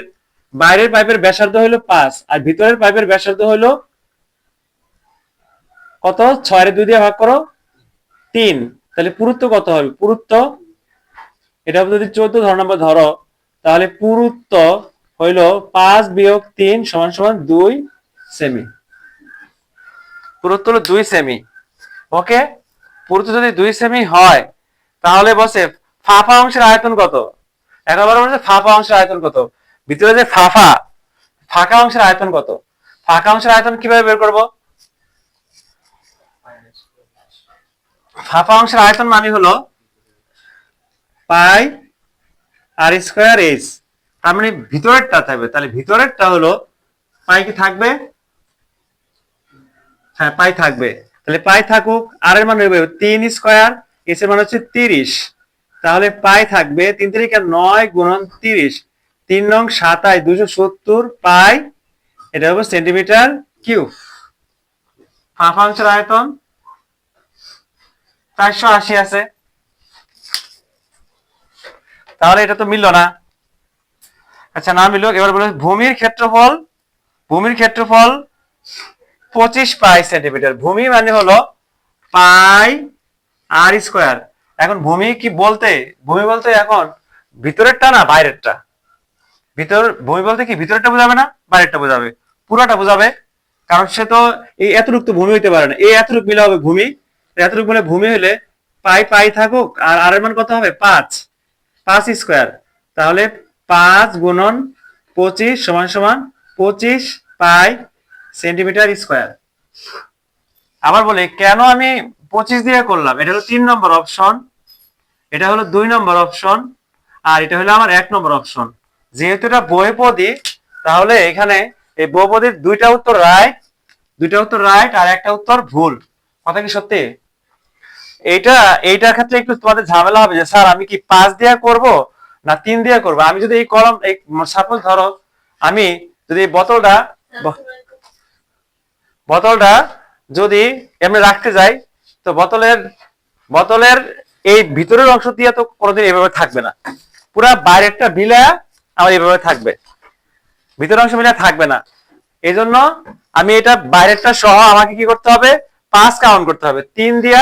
বাইরের পাইপের ব্যাসার্ধ হলো 5 আর ভিতরের পাইপের ব্যাসার্ধ হলো কত? 6 এর 2 দিয়ে ভাগ করো 3, তাহলে পুরুত্ব কত হবে? পুরুত্ব এটা যদি 14 নাম্বার ধরো, তাহলে পুরুত্ব হইলো 5 বিয়োগ 3 সমান সমান 2 সেমি। পুরুত্ব হলো 2 সেমি। ওকে, পুরুত্ব যদি 2 সেমি হয় তাহলে বসে ফাঁপা অংশের আয়তন কত? একেবারে বলছে ফাঁপা অংশের আয়তন কত? ভিতরে যে ফাঁকা অংশের আয়তন কত? ফাঁকা অংশের আয়তন কিভাবে বের করব? ফাঁপা অংশের আয়তন মানে হলো পাই আর স্কয়ার এইচ। তার মানে ভিতরেরটা থাকবে, তাহলে ভিতরেরটা হলো পাই কি থাকবে? হ্যাঁ পাই থাকবে। তাহলে পাই থাকুক, আর এর মান হবে 3 স্কয়ার, এস এর মান হচ্ছে 30। তাহলে পাই থাকবে 3 3 9 গুণন 30, 3 নং 27 270 পাই, এটা হবে সেন্টিমিটার কিউব। ফাঁপা অংশের আয়তন 480 আছে, তাহলে এটা তো মিললো না। আচ্ছা না মিললো, এবার বলে ভূমির ক্ষেত্রফল, ভূমির ক্ষেত্রফল 25 পাই সেন্টিমিটার। ভূমি মানে হলো পাই আর স্কয়ার। এখন ভূমি কি বলতে, ভূমি বলতে এখন ভিতরেরটা না বাইরেরটা? ভূমি বলতে কি ভিতরেরটা বোঝাবে না বাইরেরটা বোঝাবে? পুরোটা বোঝাবে, কারণ সে তো এই এতটুকু তো ভূমি হইতে পারে না, এই এতটুকু মিলে হবে ভূমি। এতটুকু মিলে ভূমি হলে পাই থাকুক, আর আর এর মান কত হবে? 5 স্কয়ার। তাহলে 5 × 25 = 25 পাই সেন্টিমিটার স্কয়ার। আবার বলি কেন আমি 25 দিয়ে করলাম, এটা হলো 3 নম্বর অপশন, এটা হলো 2 নম্বর অপশন, আর এটা হলো আমার 1 নম্বর অপশন। যেহেতু এটা বহুপদী, তাহলে এখানে এই বহুপদীর দুইটা উত্তর রাইট আর একটা উত্তর ভুল। কথা কি সত্যি? এইটার ক্ষেত্রে একটু তোমাদের ঝামেলা হবে যে স্যার আমি কি 5 দিয়ে করব না 3 দিয়ে করব। আমি যদি এই কলম এই সাপোজ ধরো আমি যদি বোতলটা যদি এমনি রাখতে যাই, তো বোতলের এই ভিতরের অংশ দিয়ে তো কোনোদিন এভাবে থাকবে না, পুরা বাইরেরটা মিলা আমার এভাবে থাকবে, ভিতরের অংশ মিলা থাকবে না। এই জন্য আমি এটা বাইরেরটা সহ আমাকে কি করতে হবে, 5 কাউন্ট করতে হবে, 3 দিয়া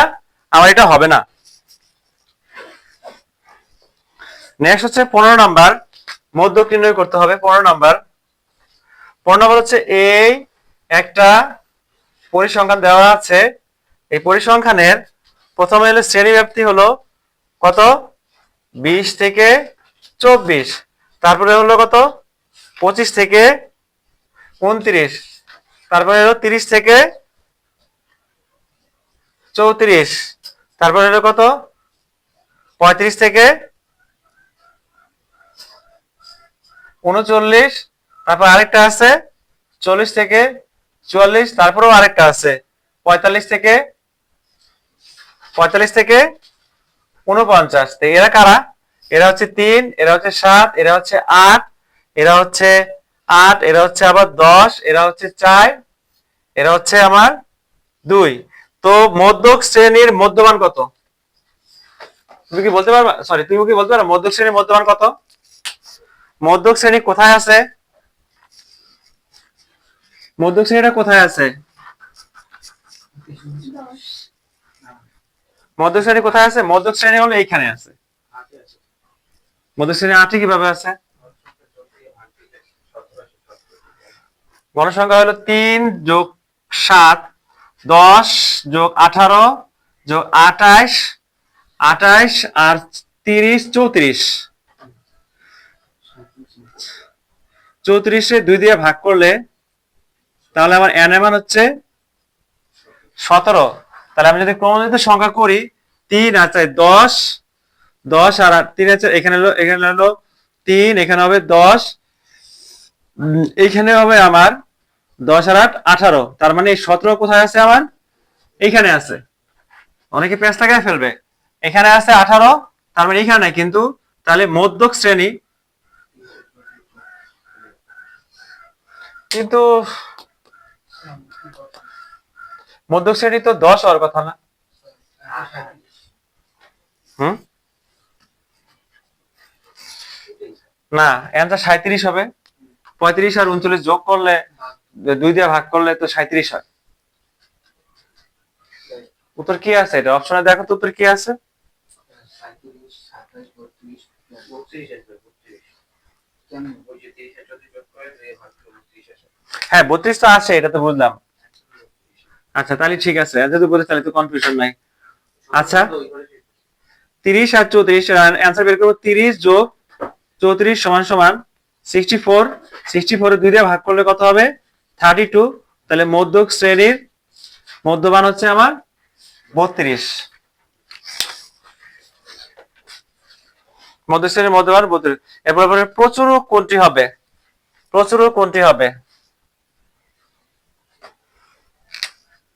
আমার এটা হবে না। নেক্সট হচ্ছে 15 নাম্বার, মধ্যক নির্ণয় করতে হবে। 15 নাম্বার হচ্ছে এই একটা পরিসংখ্যান দেওয়া আছে, এই পরিসংখ্যানের প্রথমে হলো শ্রেণী ব্যাপ্তি হলো কত, 20 থেকে 24, তারপরে হলো কত 25 থেকে 29, তারপরে হলো 30 থেকে 34, তারপরে হলো কত 35 থেকে 39, তারপর আরেকটা আছে 40 থেকে 44, তারপরেও আরেকটা আছে 45 থেকে 49। তো এরা কারা? এরা হচ্ছে 3, এরা হচ্ছে 7, এরা হচ্ছে 8, এরা হচ্ছে 8, এরা হচ্ছে আবার 10, এরা হচ্ছে 4, এরা হচ্ছে আমার 2। তো মধ্যক শ্রেণীর মধ্যমান কত? তুমি কি বলতে পারবা? সরি, তুমি কি বলতে পারো মধ্যক শ্রেণীর মধ্যমান কত? মধ্যক শ্রেণী কোথায় আছে? মধ্যক শ্রেণীটা কোথায় আছে? মধ্যক শ্রেণী কোথায় আছে? মধ্যক শ্রেণী হলো এইখানে আছে। মধ্যক শ্রেণী 8 কিভাবে আছে? গণসংখ্যা হলো 3 + 7 10 + 18 + 28 28 আর 30 34 34 2 দিয়ে ভাগ করলে তাহলে আমার n এর মান হচ্ছে 17। তাহলে আমি যদি ক্রমযুক্ত সংখ্যা করি 3 আর 4 10 10 আর 3 আছে, এখানে হলো 3, এখানে হবে 10, এইখানে হবে আমার 10 আর 8 18, তার মানে এই 17 কোথায় আছে আমার? এইখানে আছে। অনেকে পেঁচ লাগায় ফেলবে, এখানে আছে 18, তার মানে এখানে নাই, কিন্তু তাহলে মধ্যক শ্রেণী, কিন্তু মধ্যক শ্রেণী তো 10 হওয়ার কথা না? না, অ্যান্সার 37 হবে। 35 আর 39 যোগ করলে 2 দিয়ে ভাগ করলে তো 37 হয়। উত্তর কি আছে? এটা অপশনে দেখো তো উত্তর কি আছে। হ্যাঁ 32 তো আছে, এটা তো বুঝলাম। আচ্ছা তাহলে ঠিক আছে, যদি বলে তাহলে তো কনফিউশন নাই। আচ্ছা 30 আর 34 অ্যান্সার বের করব। 30 যোগ 34 সমান সমান 64, 64 এর 2 দিয়ে ভাগ করলে কত হবে? 32। তাহলে মধ্যক শ্রেণীর মধ্যমান হচ্ছে আমার 32। মধ্যক শ্রেণীর মধ্যমান 32। এরপর প্রচুরক কোনটি হবে? প্রচুরক কোনটি হবে?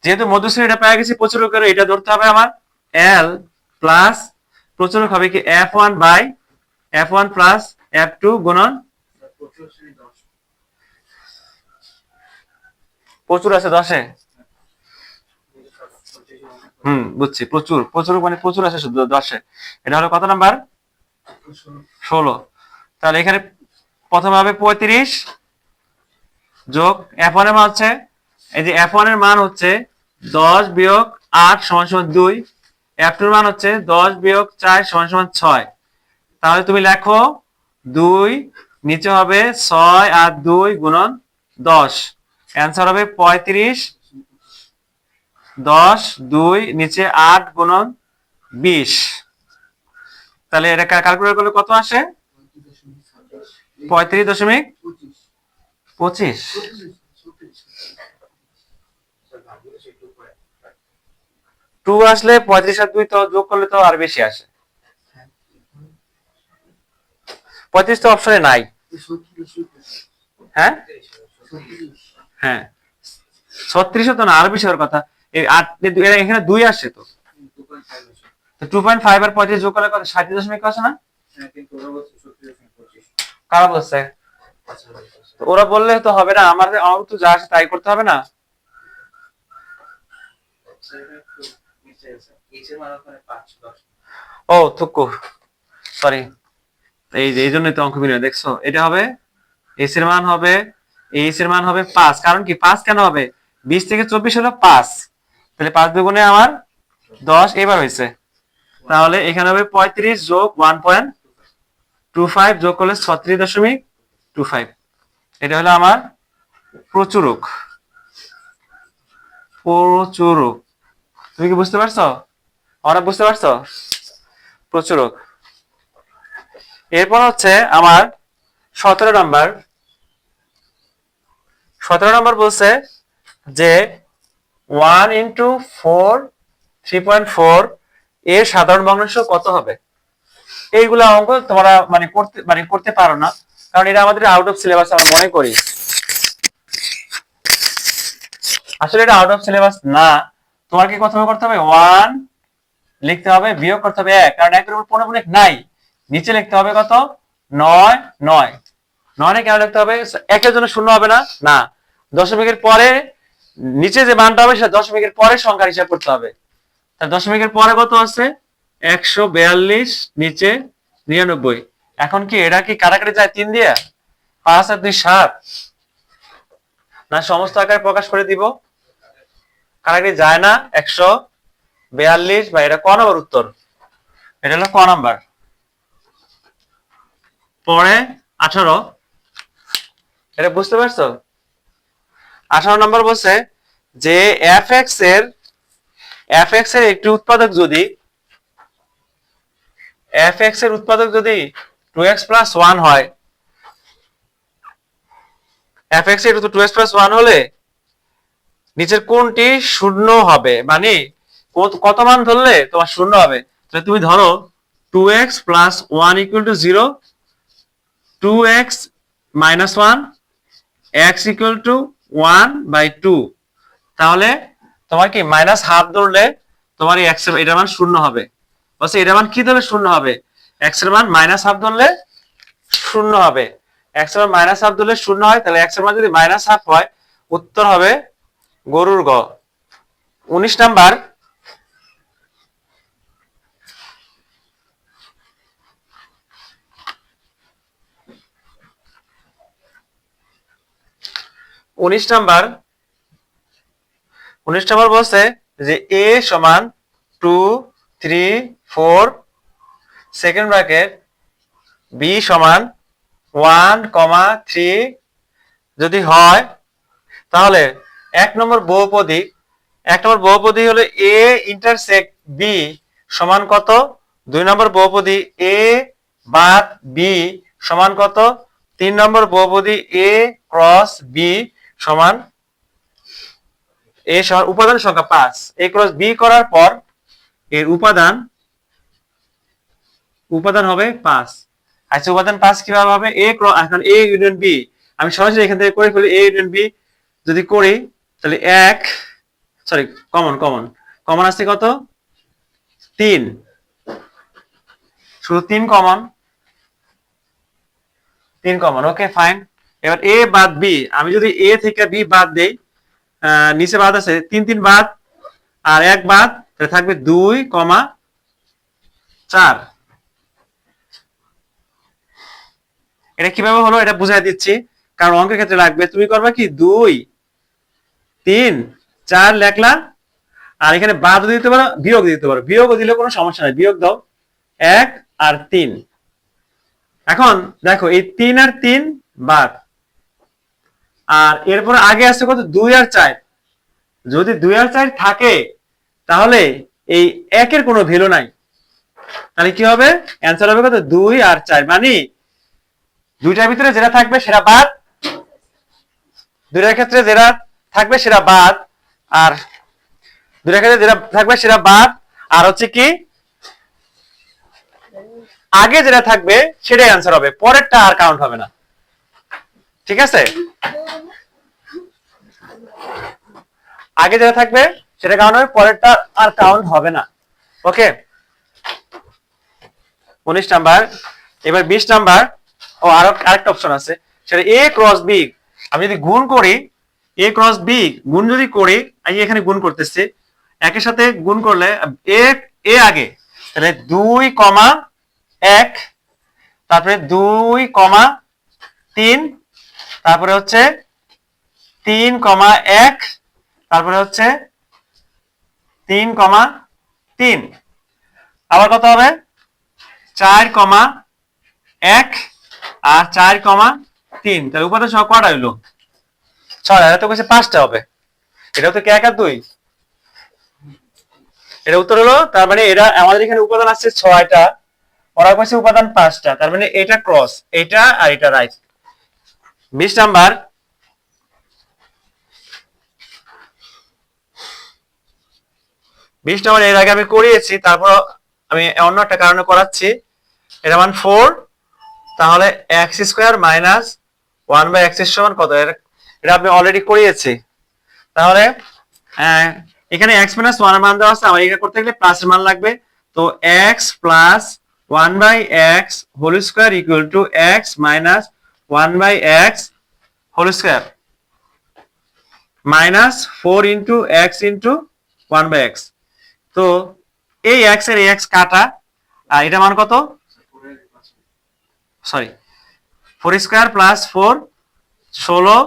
যেহেতু মধ্য শ্রেণীটা পেয়ে গেছি, প্রচুরকের এটা ধরতে হবে আমার L প্লাস প্রচুরক হবে কি F1 by F1 plus F2 গুণন প্রচুর আছে 10-এ। বুঝছি, প্রচুর মানে প্রচুর আছে শুধু 10-এ। এটা হলো কত নাম্বার? 16। তাহলে এখানে প্রথমে হবে 35 যোগ F1 এর মান হচ্ছে, এই যে F1 এর মান হচ্ছে 10 বিয়োগ 8 সমান সমান 2, F2 এর মান হচ্ছে 10 বিয়োগ 4 সমান সমান 6। তাহলে তুমি লেখো 2 নিচে হবে 6 আর 2 গুণন 10, অ্যান্সার হবে 35, 10 2 নিচে 8 গুণন 20। তাহলে এটা ক্যালকুলেট করলে কত আসে? 35.25 2 আসলে 35 আর 2 তো যোগ করলে তো আর বেশি আসে। 35 তো অপশনে নাই। হ্যাঁ হ্যাঁ 36 তো না, আরো বেশি হওয়ার কথা। এই 8 এখানে 2 আসছে তো 2.5 আর 35 যোগ করলে কত 37.5 আসে না? কারা বলছে? ওরা বললে তো হবে না, আমাদের আমার তো যা আসে তাই করতে হবে না? ও থুকু, সরি, এই জন্যই তো অঙ্ক মিলে, দেখছো? এটা হবে এস এর মান হবে, এইচ এর মান হবে 5। কারণ কি 5 কেন হবে? 20 থেকে 24 হলো 5, তাহলে 5 দুগুণে আমার 10 এবার হয়েছে। তাহলে এখানে হবে 35 যোগ 1.25 যোগ করলে 36.25। এটা হলো আমার প্রচুরক। প্রচুরক, তুমি কি বুঝতে পারছো? আমরা বুঝতে পারছো? প্রচুরক। এরপর হচ্ছে আমার 17 নাম্বার। 17 নাম্বার বলছে যে 1 ইন্টু 4 3.4 এর সাধারণ ভগ্নাংশ কত হবে? এইগুলা অঙ্ক তোমরা করতে পারো না, কারণ এটা আমাদের আউট অফ সিলেবাস আমরা মনে করি। আসলে এটা আউট অফ সিলেবাস না। তোমার কি প্রথমে করতে হবে 1 লিখতে হবে, বিয়োগ করতে হবে 1, কারণ 1 এর উপর পূর্ণগুণিক নাই। নিচে লিখতে হবে কত? 9 9 9 কেন লিখতে হবে? 1 এর জন্য শূন্য হবে না, না, দশমিকের পরে নিচে যে মানটা হবে সেটা দশমিকের পরে সংখ্যার হিসাব করতে হবে। তাহলে দশমিকের পরে কত আছে? 142, নিচে 99। এখন কি এটা কি কাটাকাটি যায় 3 দিয়ে? 5 আর 2 7, না সমস্ত আকারে প্রকাশ করে দিব? কাটাকাটি যায় না। 142, বা এটা ক নম্বর উত্তর? এটা হলো ক নাম্বার। পরে 18, এটা বুঝতে পারছো? 18 নম্বর বলছে যে এফ এক্স এর একটি উৎপাদক যদি টু এক্স প্লাস ওয়ান হয়, এফ এক্স এর 2x প্লাস 1 হলে নিচের কোনটি শূন্য হবে? মানে কত মান ধরলে তোমার শূন্য হবে? তাহলে তুমি ধরো 2x plus 1 equal two 0, 2x minus 1, x equal to 1/2। তাহলে তোমার কি মাইনাস হাফ ধরলে তোমার এই x এর এটার মান শূন্য হবে। বলছে এটার মান কি ধরলে শূন্য হবে? x এর মান মাইনাস হাফ ধরলে শূন্য হবে। x এর মান মাইনাস হাফ ধরলে শূন্য হয়, তাহলে x এর মান যদি মাইনাস হাফ হয়, উত্তর হবে গরুর গ। 19 নাম্বার। 19 নাম্বার বলছে যে a সমান 2 3 4 সেকেন্ড ব্র্যাকেট b সমান 1, 3 যদি হয়, তাহলে এক নম্বর বহুপদী হলো a ইন্টারসেক্ট b সমান কত? 2 নম্বর বহুপদী a বাদ b সমান কত? 3 নম্বর বহুপদী a ক্রস b সমান উপাদান সংখ্যা 5। a ক্রস b করার পর এর উপাদান হবে 5। আচ্ছা, উপাদান 5 কিভাবে হবে? এখন a ইউনিয়ন b, আমি সরাসরি এখান থেকে করে ফেলি। a ইউনিয়ন b যদি করি, তাহলে কমন আসছে কত? 3, শুধু 3 কমন। Okay fine. এবার a বাদ b, আমি যদি a থেকে b বাদ দেই, নিচে বাদ আছে 3 3 বাদ আর 1 বাদ, তাহলে থাকবে 2, 4। এটা কিভাবে হলো এটা বুঝাই দিচ্ছি, কারণ অঙ্কের ক্ষেত্রে লাগবে। তুমি করবা কি 2 3 4 লেখলা, আর এখানে বাদ দিতে পারো, বিয়োগ দিতে পারো। বিয়োগ দিলে কোনো সমস্যা নাই, বিয়োগ দাও 1 আর 3। এখন দেখো এই 3 আর 3 বাদ, আর এরপর আগে আছে কত? 2 আর 4। যদি 2 আর 4 থাকে, তাহলে এই 1 এর কোনো ভ্যালু নাই। তাহলে কি হবে? অ্যান্সার হবে কত? 2 আর 4। মানে দুইটার ভিতরে যেটা থাকবে সেটা বাদ, দুইটার ক্ষেত্রে যেটা থাকবে সেটা বাদ, আর দুইটার ক্ষেত্রে যেটা থাকবে সেটা বাদ, আর হচ্ছে কি আগে যেটা থাকবে সেটাই অ্যান্সার হবে, পরেরটা আর কাউন্ট হবে না। ঠিক আছে, আগে যেটা থাকবে সেটা কাউন্ট হবে, পরেরটা আর কাউন্ট হবে না। ওকে, 19 নাম্বার। এবার 20 নাম্বার। ও আরেকটা অপশন আছে, সেটা এ ক্রস বি। আমি যদি গুণ করি, এ ক্রস বি গুণ যদি করি, আমি এখানে গুণ করতেছি, একের সাথে গুণ করলে এ এ আগে, তাহলে 2,1, তারপরে 2,3, তারপরে হচ্ছে 3,1, তারপরে হচ্ছে 3,3, আবার কত হবে 4,1 আর 4,3। তাহলে উপাদান সহ কয়টা হইলো? 6। এটা তো কইছে 5টা হবে, এটাও তো কি 1 আর 2, এটা উত্তর হলো। তার মানে এটা আমাদের এখানে উপাদান আছে 6টা, ওরা কইছে উপাদান 5টা, তার মানে এটা ক্রস, এটা আর এটা রাইট। 20 নাম্বার। 20 নাম্বার এর আগে আমি করিয়েছি, তারপর আমি অন্য একটা কারণে করাচ্ছি। এটা মান 4, তাহলে x স্কয়ার মাইনাস 1/x এর সমান কত? এটা আপনি অলরেডি করিয়েছি। তাহলে এখানে x মাইনাস 1 এর মান দেওয়া আছে, আমার এটা করতে গেলে প্লাস এর মান লাগবে। তো x plus 1/x whole square equal to x minus 1/x whole square minus 4 into x into 1/x। তো এই x এর x কাটা, আর এটা মান কত? সরি, 4 স্কয়ার প্লাস 4 16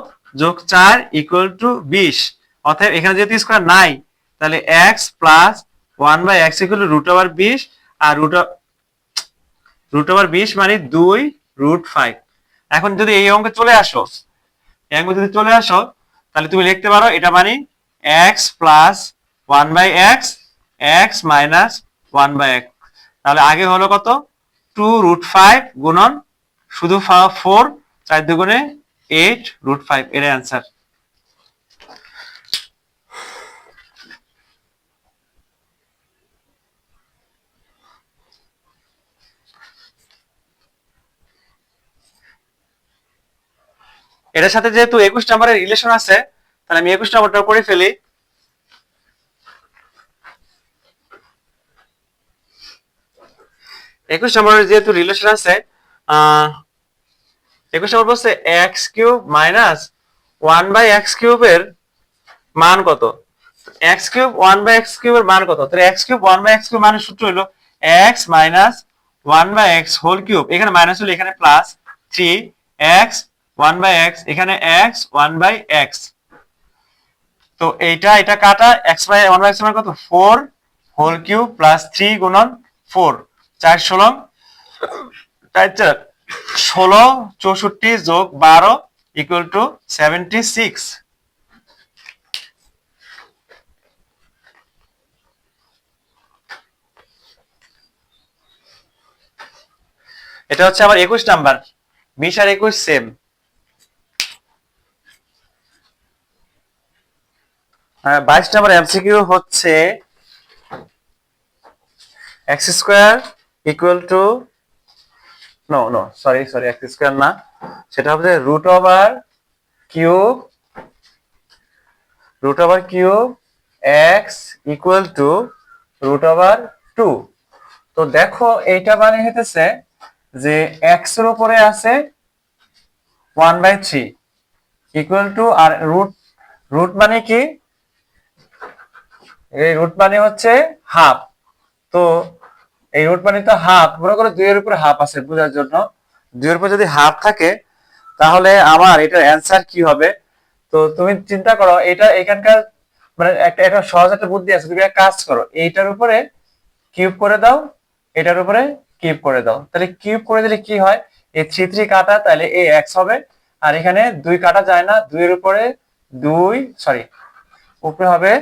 যোগ 4 ইকুয়াল টু 20। অতএব এখানে যেহেতু স্কয়ার নাই, তাহলে x plus 1/x equal to √20, আর √20 মানে 2√5। এখন যদি এই অঙ্কে চলে আসো, এই অঙ্কে যদি চলে আসো, তাহলে তুমি লিখতে পারো এটা মানে x plus 1/x, x minus 1/x। তাহলে আগে হলো কত? 2√5 গুণন শুধু 4, 4 দুগুণে 8√5, এর অ্যান্সার। এটার সাথে যেহেতু 21 নাম্বারের রিলেশন আছে, তাহলে আমি 21 নাম্বারটা করে ফেলি। 21 নাম্বারের যেহেতু রিলেশন আছে, 21 নাম্বার বলছে x³ মাইনাস 1/x³ এর মান কত? x³ 1/x³ এর মান কত? তাহলে x³ 1/x³ মানের সূত্র হলো x minus 1/x whole cube, এখানে মাইনাস হলো এখানে প্লাস 3x 1/x, এখানে x 1/x। তো এটা কাটা, x বাই 1/x মান কত? 4 হোল কিউব প্লাস 3 গুণন 4, 4 16, 4 16, 64 যোগ 12 ইকুয়াল টু 76। এটা হচ্ছে আমার 21 নাম্বার। 20 আর 21 সেম। 22 নাম্বার এমসিকিউ হচ্ছে x square equal to know sorry x square না, সেটা হবে √কিউব x ইকুয়াল টু √2। তো দেখো এইটা মানে হইতেছে যে x এর উপরে আছে 1/3 ইকুয়াল টু, আর রুট মানে কি? এই রুট মানে হচ্ছে হাফ। তো এই রুট মানে তো হাফ, মনে করো 2 এর উপরে হাফ আছে বোঝার জন্য। 2 এর উপরে যদি হাফ থাকে, তাহলে আমার এটার অ্যান্সার কি হবে? তো তুমি চিন্তা করো, এটা এখানকার মানে একটা সহজ একটা বুদ্ধি আছে, তুমি এক কাজ করো, এইটার উপরে কিউব করে দাও, এটার উপরে কিউব করে দাও। তাহলে কিউব করে দিলে কি হয়? এই 3 কাটা, তাহলে এই x হবে, আর এখানে 2 কাটা যায় না, 2 এর উপরে 2, সরি উপরে হবে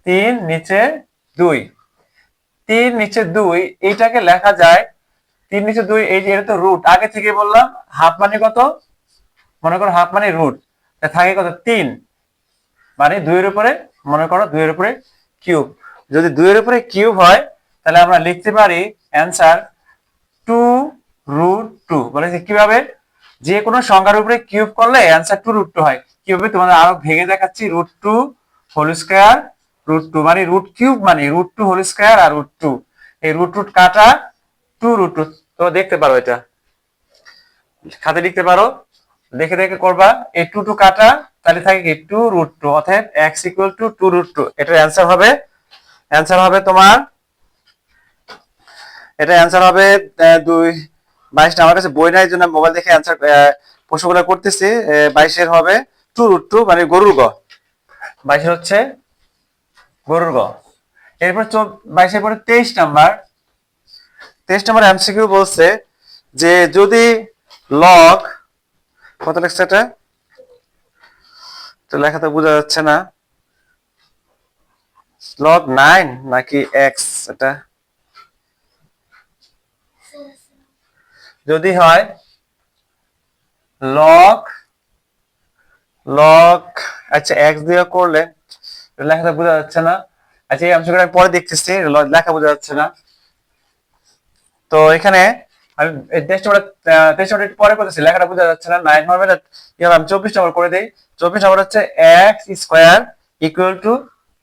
3, নিচে 2, 3 নিচে 2, এইটাকে লেখা যায় 3 নিচে 2, এই যে এটা তো রুট, আগে থেকে বললাম হাফ মানে কত, মনে করো হাফ মানে রুট, থাকে কত 3, মানে 2 এর উপরে, মনে করো 2 এর উপরে কিউব। যদি 2 এর উপরে কিউব হয় তাহলে আমরা লিখতে পারি অ্যান্সার 2√2। বলে যে কিভাবে, যে কোনো সংখ্যার উপরে কিউব করলে অ্যান্সার 2√2 হয়। কিভাবে তোমাদের আরো ভেঙে দেখাচ্ছি, √2 হোল স্কয়ার, √2 মানে রুট কিউব মানে √2 হোল স্কয়ার আর √2, এই রুট কাটা 2√2। তো দেখতে পারো, এটা খাতে লিখতে পারো, দেখে দেখে করবা। এই 2 কাটা, তাহলে থাকে কি 2√2, অতএব x = 2√2। এটার অ্যান্সার হবে, তোমার, এটা অ্যান্সার হবে 22টা। আমার কাছে বই নাই, জন্য মোবাইল দেখে অ্যান্সার প্রশ্নগুলো করতেছি। 22 হবে 2√2 মানে গরুর গ, 22 হচ্ছে গরুর গ। এরপর 22 পরে 23 নাম্বার, এমসিকিউ বলছে যে যদি লগ, কত লেখছে এটা তো লেখাতে বোঝা যাচ্ছে না, লগ 9 নাকি এক্স, এটা যদি হয় লগ, আচ্ছা এক্স দিয়ে করলে লেখাটা বোঝা যাচ্ছে না। আচ্ছা এই অংশটা আমি পরে দেখতেছি, লেখা বোঝা যাচ্ছে না। তো এখানে আমি টেস্ট নম্বর পরে করতেছি, লেখাটা বোঝা যাচ্ছে না। 9 হবে না, আমি 24 নম্বর করে দেই। 24 নম্বর হচ্ছে x² =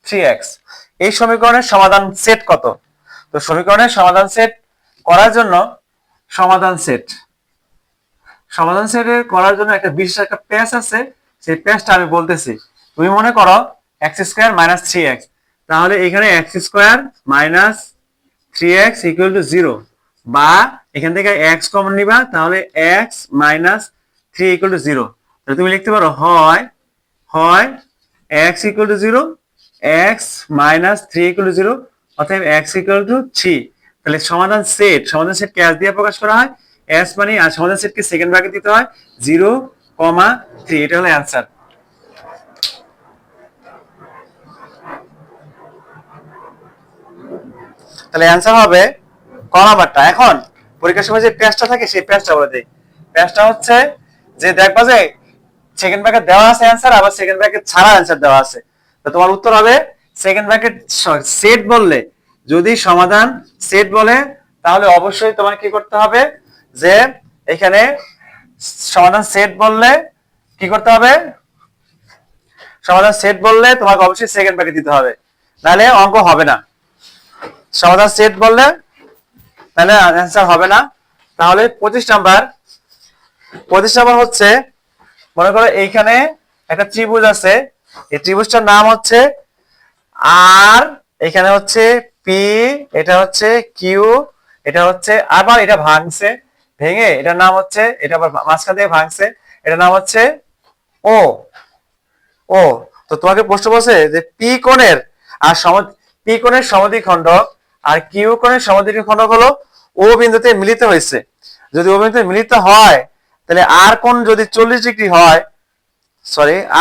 3x। এই সমীকরণের সমাধান সেট কত? তো সমীকরণের সমাধান সেট করার জন্য সমাধান সেটের করার জন্য একটা বিশেষ একটা পেজ আছে, সেই পেজটা আমি বলতেছি। তুমি মনে করো x² - 3x, তাহলে এখানে x² - 3x = 0, বা এখান থেকে x কমন নিবা, তাহলে x - 3 = 0। তাহলে তুমি লিখতে পারো হয় x = 0, x - 3 = 0, অতএব x = 3। তাহলে সমাধান সেট ক্যাশ দিয়ে প্রকাশ করা হয়, s মানে, আর সমাধান সেটকে সেকেন্ড ব্র্যাকেট দিতে হয় 0, 3। এটা হলো অ্যান্সার। তাহলে অ্যান্সার হবে ক নাম্বারটা। এখন পরীক্ষার সময় যে পেজটা থাকে সেই পেজটা বলে দেই। পেজটা হচ্ছে যে দেখবা যে সেকেন্ড ব্র্যাকেট দেওয়া আছে অ্যান্সার, আবার সেকেন্ড ব্র্যাকেট ছাড়া অ্যান্সার দেওয়া আছে। তো তোমার উত্তর হবে সেকেন্ড ব্র্যাকেট সেট বললে, যদি সমাধান সেট বলে তাহলে অবশ্যই তোমার কি করতে হবে, যে এখানে সমাধান সেট বললে কি করতে হবে, সমাধান সেট বললে তোমাকে অবশ্যই সেকেন্ড ব্র্যাকেট দিতে হবে, নাহলে অঙ্ক হবে না। সমাধান সেট বললে তাহলে অ্যান্সার হবে না। তাহলে 25 নাম্বার হচ্ছে, মনে করো এইখানে একটা ত্রিভুজ আছে, এই ত্রিভুজটার নাম হচ্ছে আর, এখানে হচ্ছে পি, এটা হচ্ছে কিউ, এটা হচ্ছে, আবার এটা ভাঙছে, ভেঙে এটার নাম হচ্ছে, এটা আবার মাঝখান থেকে ভাঙছে, এটার নাম হচ্ছে ও। তো তোমাকে প্রশ্ন বলছে যে পি কোণের আর পি কোণের সমদ্বিখণ্ডক আর কিউ কোণের সমদ্বিখণ্ডক হলো ও বিন্দুতে মিলিত হয়েছে। যদি ও বিন্দুতে মিলিত হয় তাহলে আর কোণ যদি 40 ডিগ্রি হয়,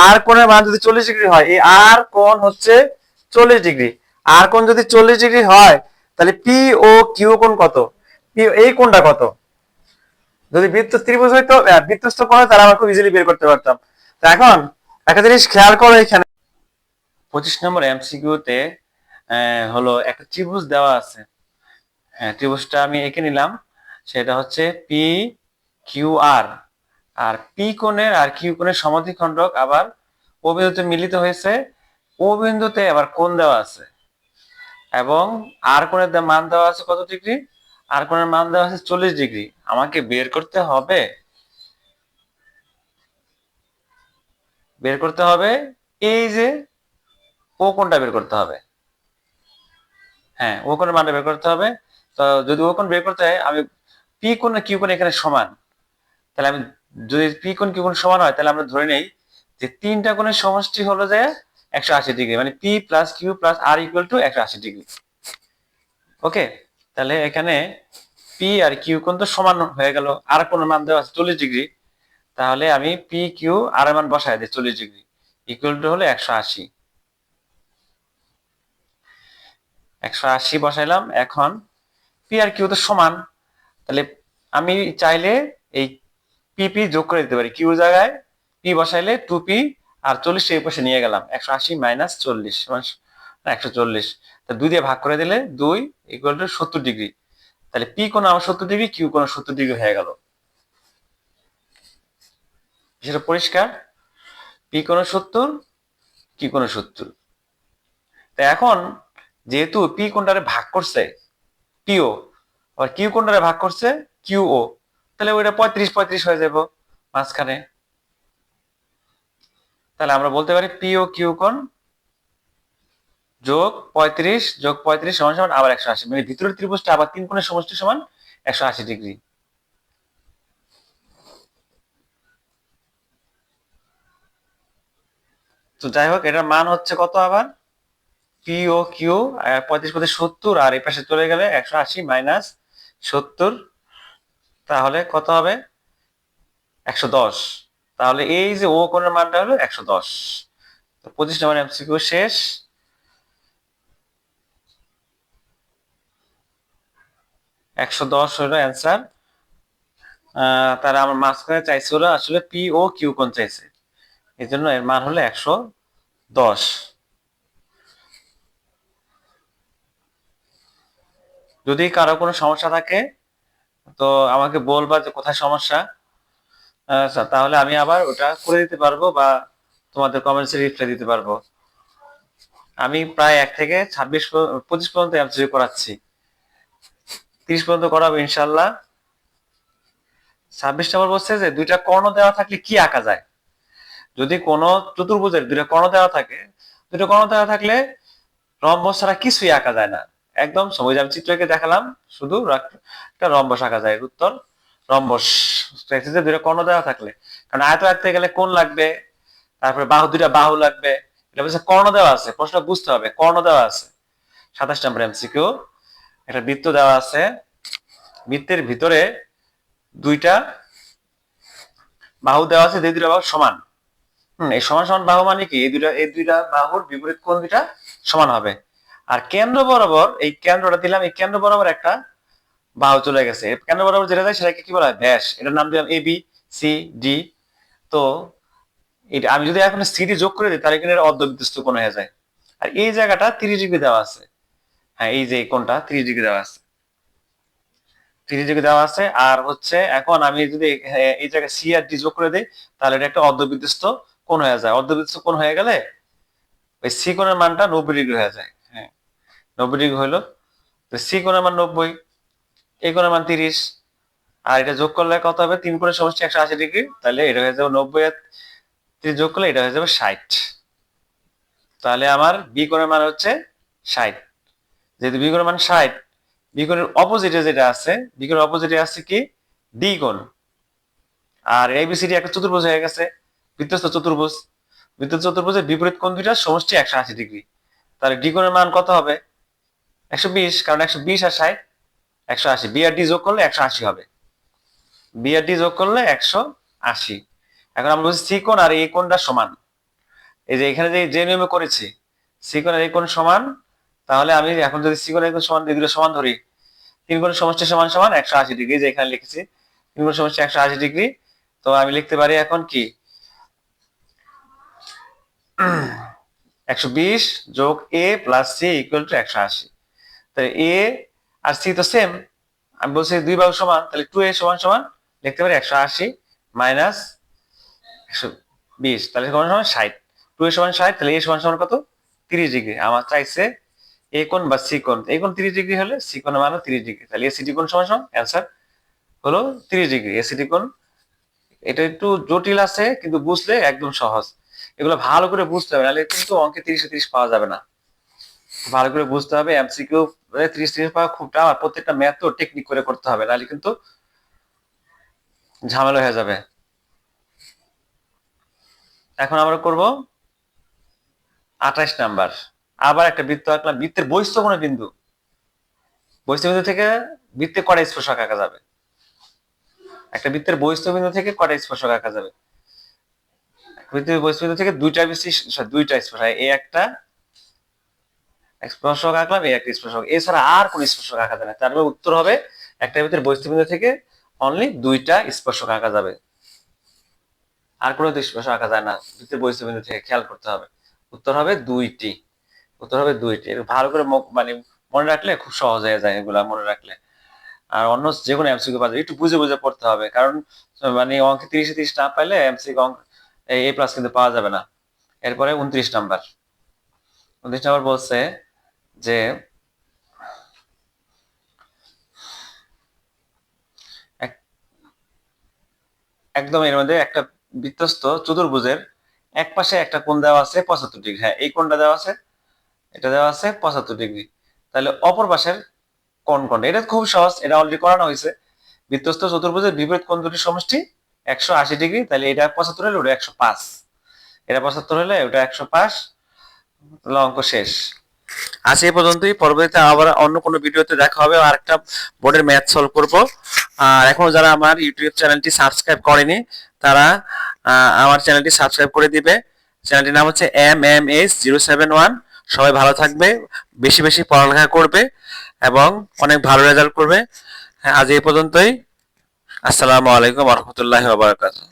আর কোণের মান যদি 40 ডিগ্রি হয়, এই আর কোণ হচ্ছে 40 ডিগ্রি, আর কোণ যদি 40 ডিগ্রি হয় তাহলে পি ও কিউ কোণ কত, পি এই কোণটা কত। যদি বৃত্ত ত্রিভুজ হইতো, বৃত্তস্থ কোণ, তাহলে আমরা খুব ইজিলি বের করতে পারতাম। তো এখন একটা জিনিস খেয়াল করো, এখানে 25 নম্বর এমসিকিউতে হলো একটা ত্রিভুজ দেওয়া আছে। হ্যাঁ, ত্রিভুজটা আমি এঁকে নিলাম, সেটা হচ্ছে পি কিউ আর, আর পি কোণের আর কিউ কোণের সমদ্বিখণ্ডক আবার ও বিন্দুতে মিলিত হয়েছে, ও বিন্দুতে আবার কোণ দেওয়া আছে, এবং আর কোণের মান দেওয়া আছে কত ডিগ্রি, আর কোণের মান দেওয়া আছে 40 ডিগ্রি। আমাকে বের করতে হবে এই যে ও কোণটা বের করতে হবে। হ্যাঁ, ও কোণের মানটা বের করতে হবে। তো যদি ও কোণ বের করতে হয়, আমি পি কোণ আর কিউ কোণ এখানে সমান, তাহলে আমি যদি পি কোণ কিউ কোণ সমান হয়, তাহলে আমরা ধরে নেই যে তিনটা কোণের সমষ্টি হলো যে 180 ডিগ্রি, মানে P plus Q plus R equal to 180 degree. Okay, তাহলে এখানে পি আর কিউ কোণ তো সমান হয়ে গেল, আর কোণের মান দেওয়া আছে 40 ডিগ্রি, তাহলে আমি পি কিউ আর এর মান বসাই দিই 40 ডিগ্রি ইকুয়াল টু হলো 180। 180 বসাইলাম। এখন পি আর কিউ তো সমান, তাহলে আমি চাইলে এই পিপি যোগ করে দিতে পারি, কিউ জায়গায় পি বসাইলে 2p আর 40 এই পাশে নিয়ে গেলাম, 180 মাইনাস 40 140, তা 2 দিয়ে ভাগ করে দিলে 2 ইকুয়াল টু 70 ডিগ্রি। তাহলে পি কোণ আমার 70 ডিগ্রি, কিউ কোণ 70 ডিগ্রি হয়ে গেল। সেটা পরিষ্কার, পি কোণ 70, কিউ কোণ 70। তা এখন যেহেতু পি কোণটারে ভাগ করছে পিও, আর কিউ কোণটারে ভাগ করছে কিউও, তাহলে ওইটা 35 35 হয়ে যাব মাঝখানে। তাহলে আমরা বলতে পারি পি ও কিউ কোণ যোগ 35 যোগ 35 সমান সমান আবার 180, মানে ভিতরের ত্রিভুজটা আবার তিন কোণের সমষ্টি সমান 180 ডিগ্রি। তো যাই হোক, এটার মান হচ্ছে কত আবার, পি ও কিউ 35 পদে 70, আর এই পাশে চলে গেলে 180 মাইনাস 70, তাহলে কত হবে 110। তাহলে এই যে ও কোণের মানটা হলো 110। তো 25 নম্বর এমসিকিউ শেষ। 110 হলো অ্যান্সার। তারা আমার মাঝখানে চাইছে ওরা আসলে পি ও কিউ কোণ চাইছে, এই জন্য এর মান হলো 110। যদি কারো কোনো সমস্যা থাকে তো আমাকে বলবা যে কোথায় সমস্যা, আচ্ছা তাহলে আমি আবার ওটা করে দিতে পারবো বা তোমাদের কমেন্টসে রিপ্লাই দিতে পারবো। আমি প্রায় 1 থেকে 25 পর্যন্ত এমসিকিউ করাচ্ছি, 30 পর্যন্ত করাবো ইনশাল্লাহ। 26 নম্বর বলছে যে দুইটা কর্ণ দেওয়া থাকলে কি আঁকা যায়। যদি কোনো চতুর্ভুজের দুইটা কর্ণ দেওয়া থাকে, দুটো কর্ণ দেওয়া থাকলে রম্বস ছাড়া কিছুই আঁকা যায় না, একদম সহজ। আমি চিত্রকে দেখালাম, শুধু একটা রম্বস আঁকা যায়। উত্তর রম্বস, দুইটা কর্ণ দেওয়া থাকলে। কারণ আয়ত আঁকতে গেলে কোণ লাগবে, তারপরে বাহু, দুইটা বাহু লাগবে, এটা বলছে কর্ণ দেওয়া আছে, প্রশ্ন বুঝতে হবে কর্ণ দেওয়া আছে। 27 নম্বর এমসিকিউ, একটা বৃত্ত দেওয়া আছে, বৃত্তের ভিতরে দুইটা বাহু দেওয়া আছে, যে দুইটা বাহু সমান। এই সমান সমান বাহু মানে কি, এই দুইটা বাহুর বিপরীত কোণ দুইটা সমান হবে। আর কেন্দ্র বরাবর, এই কেন্দ্রটা দিলাম, এই কেন্দ্র বরাবর একটা বাহু চলে গেছে, কেন্দ্র বরাবর যেটা যায় সেটাকে কি বলা হয়, ব্যাস। এটার নাম দিলাম এ বি সি ডি। তো এটা আমি যদি এখন সিডি যোগ করে দিই তাহলে কিন্তু এটা অর্ধবৃত্তস্থ কোণ হয়ে যায়। আর এই জায়গাটা 30 ডিগ্রি দেওয়া আছে, হ্যাঁ এই যে কোণটা 30 ডিগ্রি দেওয়া আছে, 30 ডিগ্রি দেওয়া আছে। আর হচ্ছে এখন আমি যদি এই জায়গায় সি আর ডি যোগ করে দিই তাহলে এটা একটা অর্ধবৃত্তস্থ কোণ হয়ে যায়। অর্ধবৃত্তস্থ কোণ হয়ে গেলে ওই সি কোণের মানটা 90 ডিগ্রি হয়ে যায়। হ্যাঁ 90 ডিগ্রি হইলো, তো সি কোণের মান 90, এই কোণের মান 30, আর এটা যোগ করলে কত হবে, তিন কোণের সমষ্টি 180 ডিগ্রি, তাহলে এটা হয়ে যাবে 90 আর 30 যোগ করলে এটা হয়ে যাবে 60। তাহলে আমার বি কোণের মান হচ্ছে 60। যেহেতু বি কোণের মান 60, বি কোণের অপোজিটে যেটা আছে, বি কোণের অপোজিটে আছে কি, ডি কোণ। আর এবিসিডি একটা চতুর্ভুজ হয়ে গেছে, বৃত্তস্থ চতুর্ভুজ। বৃত্তস্থ চতুর্ভুজের বিপরীত কোণ দুইটা সমষ্টি 180 ডিগ্রি। তাহলে ডি কোণের মান কত হবে, 120, কারণ 120 আর 60 180, বি আর ডি যোগ করলে 180 হবে, বি আর ডি যোগ করলে 180। এখন আমরা বলছি সি কোণ আর এই কোণটা সমান, এই যে এখানে যে নিয়মে করেছি সি কোণ আর এই কোণ সমান, তাহলে আমি এখন যদি সি কোণ আর এই কোণ সমান, এই দুটো সমান ধরি, তিন কোণের সমষ্টি সমান সমান 180 ডিগ্রি, যে এখানে লিখেছি তিন কোণের সমষ্টি 180 ডিগ্রি। তো আমি লিখতে পারি এখন কি, 120 যোগ এ প্লাস সি ইকুয়াল টু 180। তাহলে এ আর সি তো সেম, আমি বলছি দুই বাহু সমান, তাহলে 2a সমান সমান লিখতে পারি 180 মাইনাস 120, তাহলে সমান সমান 60। 2a সমান 60, তাহলে এ সমান সমান কত, 30 ডিগ্রি। আমার চাইছে এ কোণ বা সি কোণ, এই কোণ 30 ডিগ্রি হলে সি কোণের মান 30 ডিগ্রি, তাহলে এসিডি কোণ সমান সমান অ্যান্সার হলো 30 ডিগ্রি এসিডি কোণ। এটা একটু জটিল আছে কিন্তু বুঝলে একদম সহজ, এগুলো ভালো করে বুঝতে হবে, নাহলে কিন্তু অঙ্কে 30 30 পাওয়া যাবে না। ভালো করে বুঝতে হবে, এমসিকিউ 30 30 পাওয়া খুব টাফ, আর প্রত্যেকটা ম্যাথ তো টেকনিক করে করতে হবে, নাহলে কিন্তু ঝামেলা হয়ে যাবে। এখন আমরা করব 28 নাম্বার, আবার একটা বৃত্ত আঁকলাম, বৃত্তের বহিস্থ কোণ বিন্দু, বহিস্থ বিন্দু থেকে বৃত্তে কয়টা স্পর্শক আঁকা যাবে, একটা বৃত্তের বহিস্থ বিন্দু থেকে কয়টা স্পর্শক আঁকা যাবে, বৃত্তের বহিস্থ বিন্দু থেকে দুইটা স্পর্শক, এই একটা স্পর্শক আঁকলাম, এই একটা স্পর্শক, এছাড়া আর কোন স্পর্শক আঁকা যায় না। তার উত্তর হবে একটা বৃত্তের বহিস্থ বিন্দু থেকে অনলি 2টা স্পর্শক আঁকা যাবে, আর কোনো স্পর্শক আঁকা যায় না। দ্বিতীয় বহিস্থ বিন্দু থেকে খেয়াল করতে হবে। উত্তর হবে 2টি। উত্তর হবে 2টি। ভালো করে মানে মনে রাখলে খুব সহজ হয়ে যায়, এগুলা মনে রাখলে। আর অন্য যে কোনো এমসিকিউ পাওয়া যায়, একটু বুঝে বুঝে পড়তে হবে, কারণ মানে অঙ্কে 30-এ 30 না পাইলে এমসিকিউ অঙ্ক এ প্লাস কিন্তু পাওয়া যাবে না। এরপরে 29 নাম্বার। 29 নাম্বার বলছে যে একদম এর মধ্যে একটা বৃত্তস্থ চতুর্ভুজের এক পাশে একটা কোণ দেওয়া আছে 75 ডিগ্রি। হ্যাঁ, এই কোণটা দেওয়া আছে, এটা দেওয়া আছে 75 ডিগ্রি। তাহলে অপর পাশের কোণ কোণটা, এটা খুব সহজ, এটা অলরেডি করানো হয়েছে। বৃত্তস্থ চতুর্ভুজের বিপরীত কোণ দুটির সমষ্টি 180 ডিগ্রি। তাহলে এটা 75 হলে ওটা 105, এটা 75 হলে ওটা 105। অঙ্ক শেষ। আজ এই পর্যন্তই। পরবর্তীতে আবার অন্য কোনো ভিডিওতে দেখা হবে, আর একটা বোর্ডের ম্যাথ সলভ করব। আর এখনো যারা আমার ইউটিউব চ্যানেলটি সাবস্ক্রাইব করেনি তারা আমার চ্যানেলটি সাবস্ক্রাইব করে দিবে। চ্যানেলটির নাম হচ্ছে MMS071। সবাই ভালো থাকবে, বেশি বেশি পড়ালেখা করবে এবং অনেক ভালো রেজাল্ট করবে। হ্যাঁ, আজ এই পর্যন্তই। আসসালামু আলাইকুম ওয়া রাহমাতুল্লাহি ওয়া বারাকাতুহু।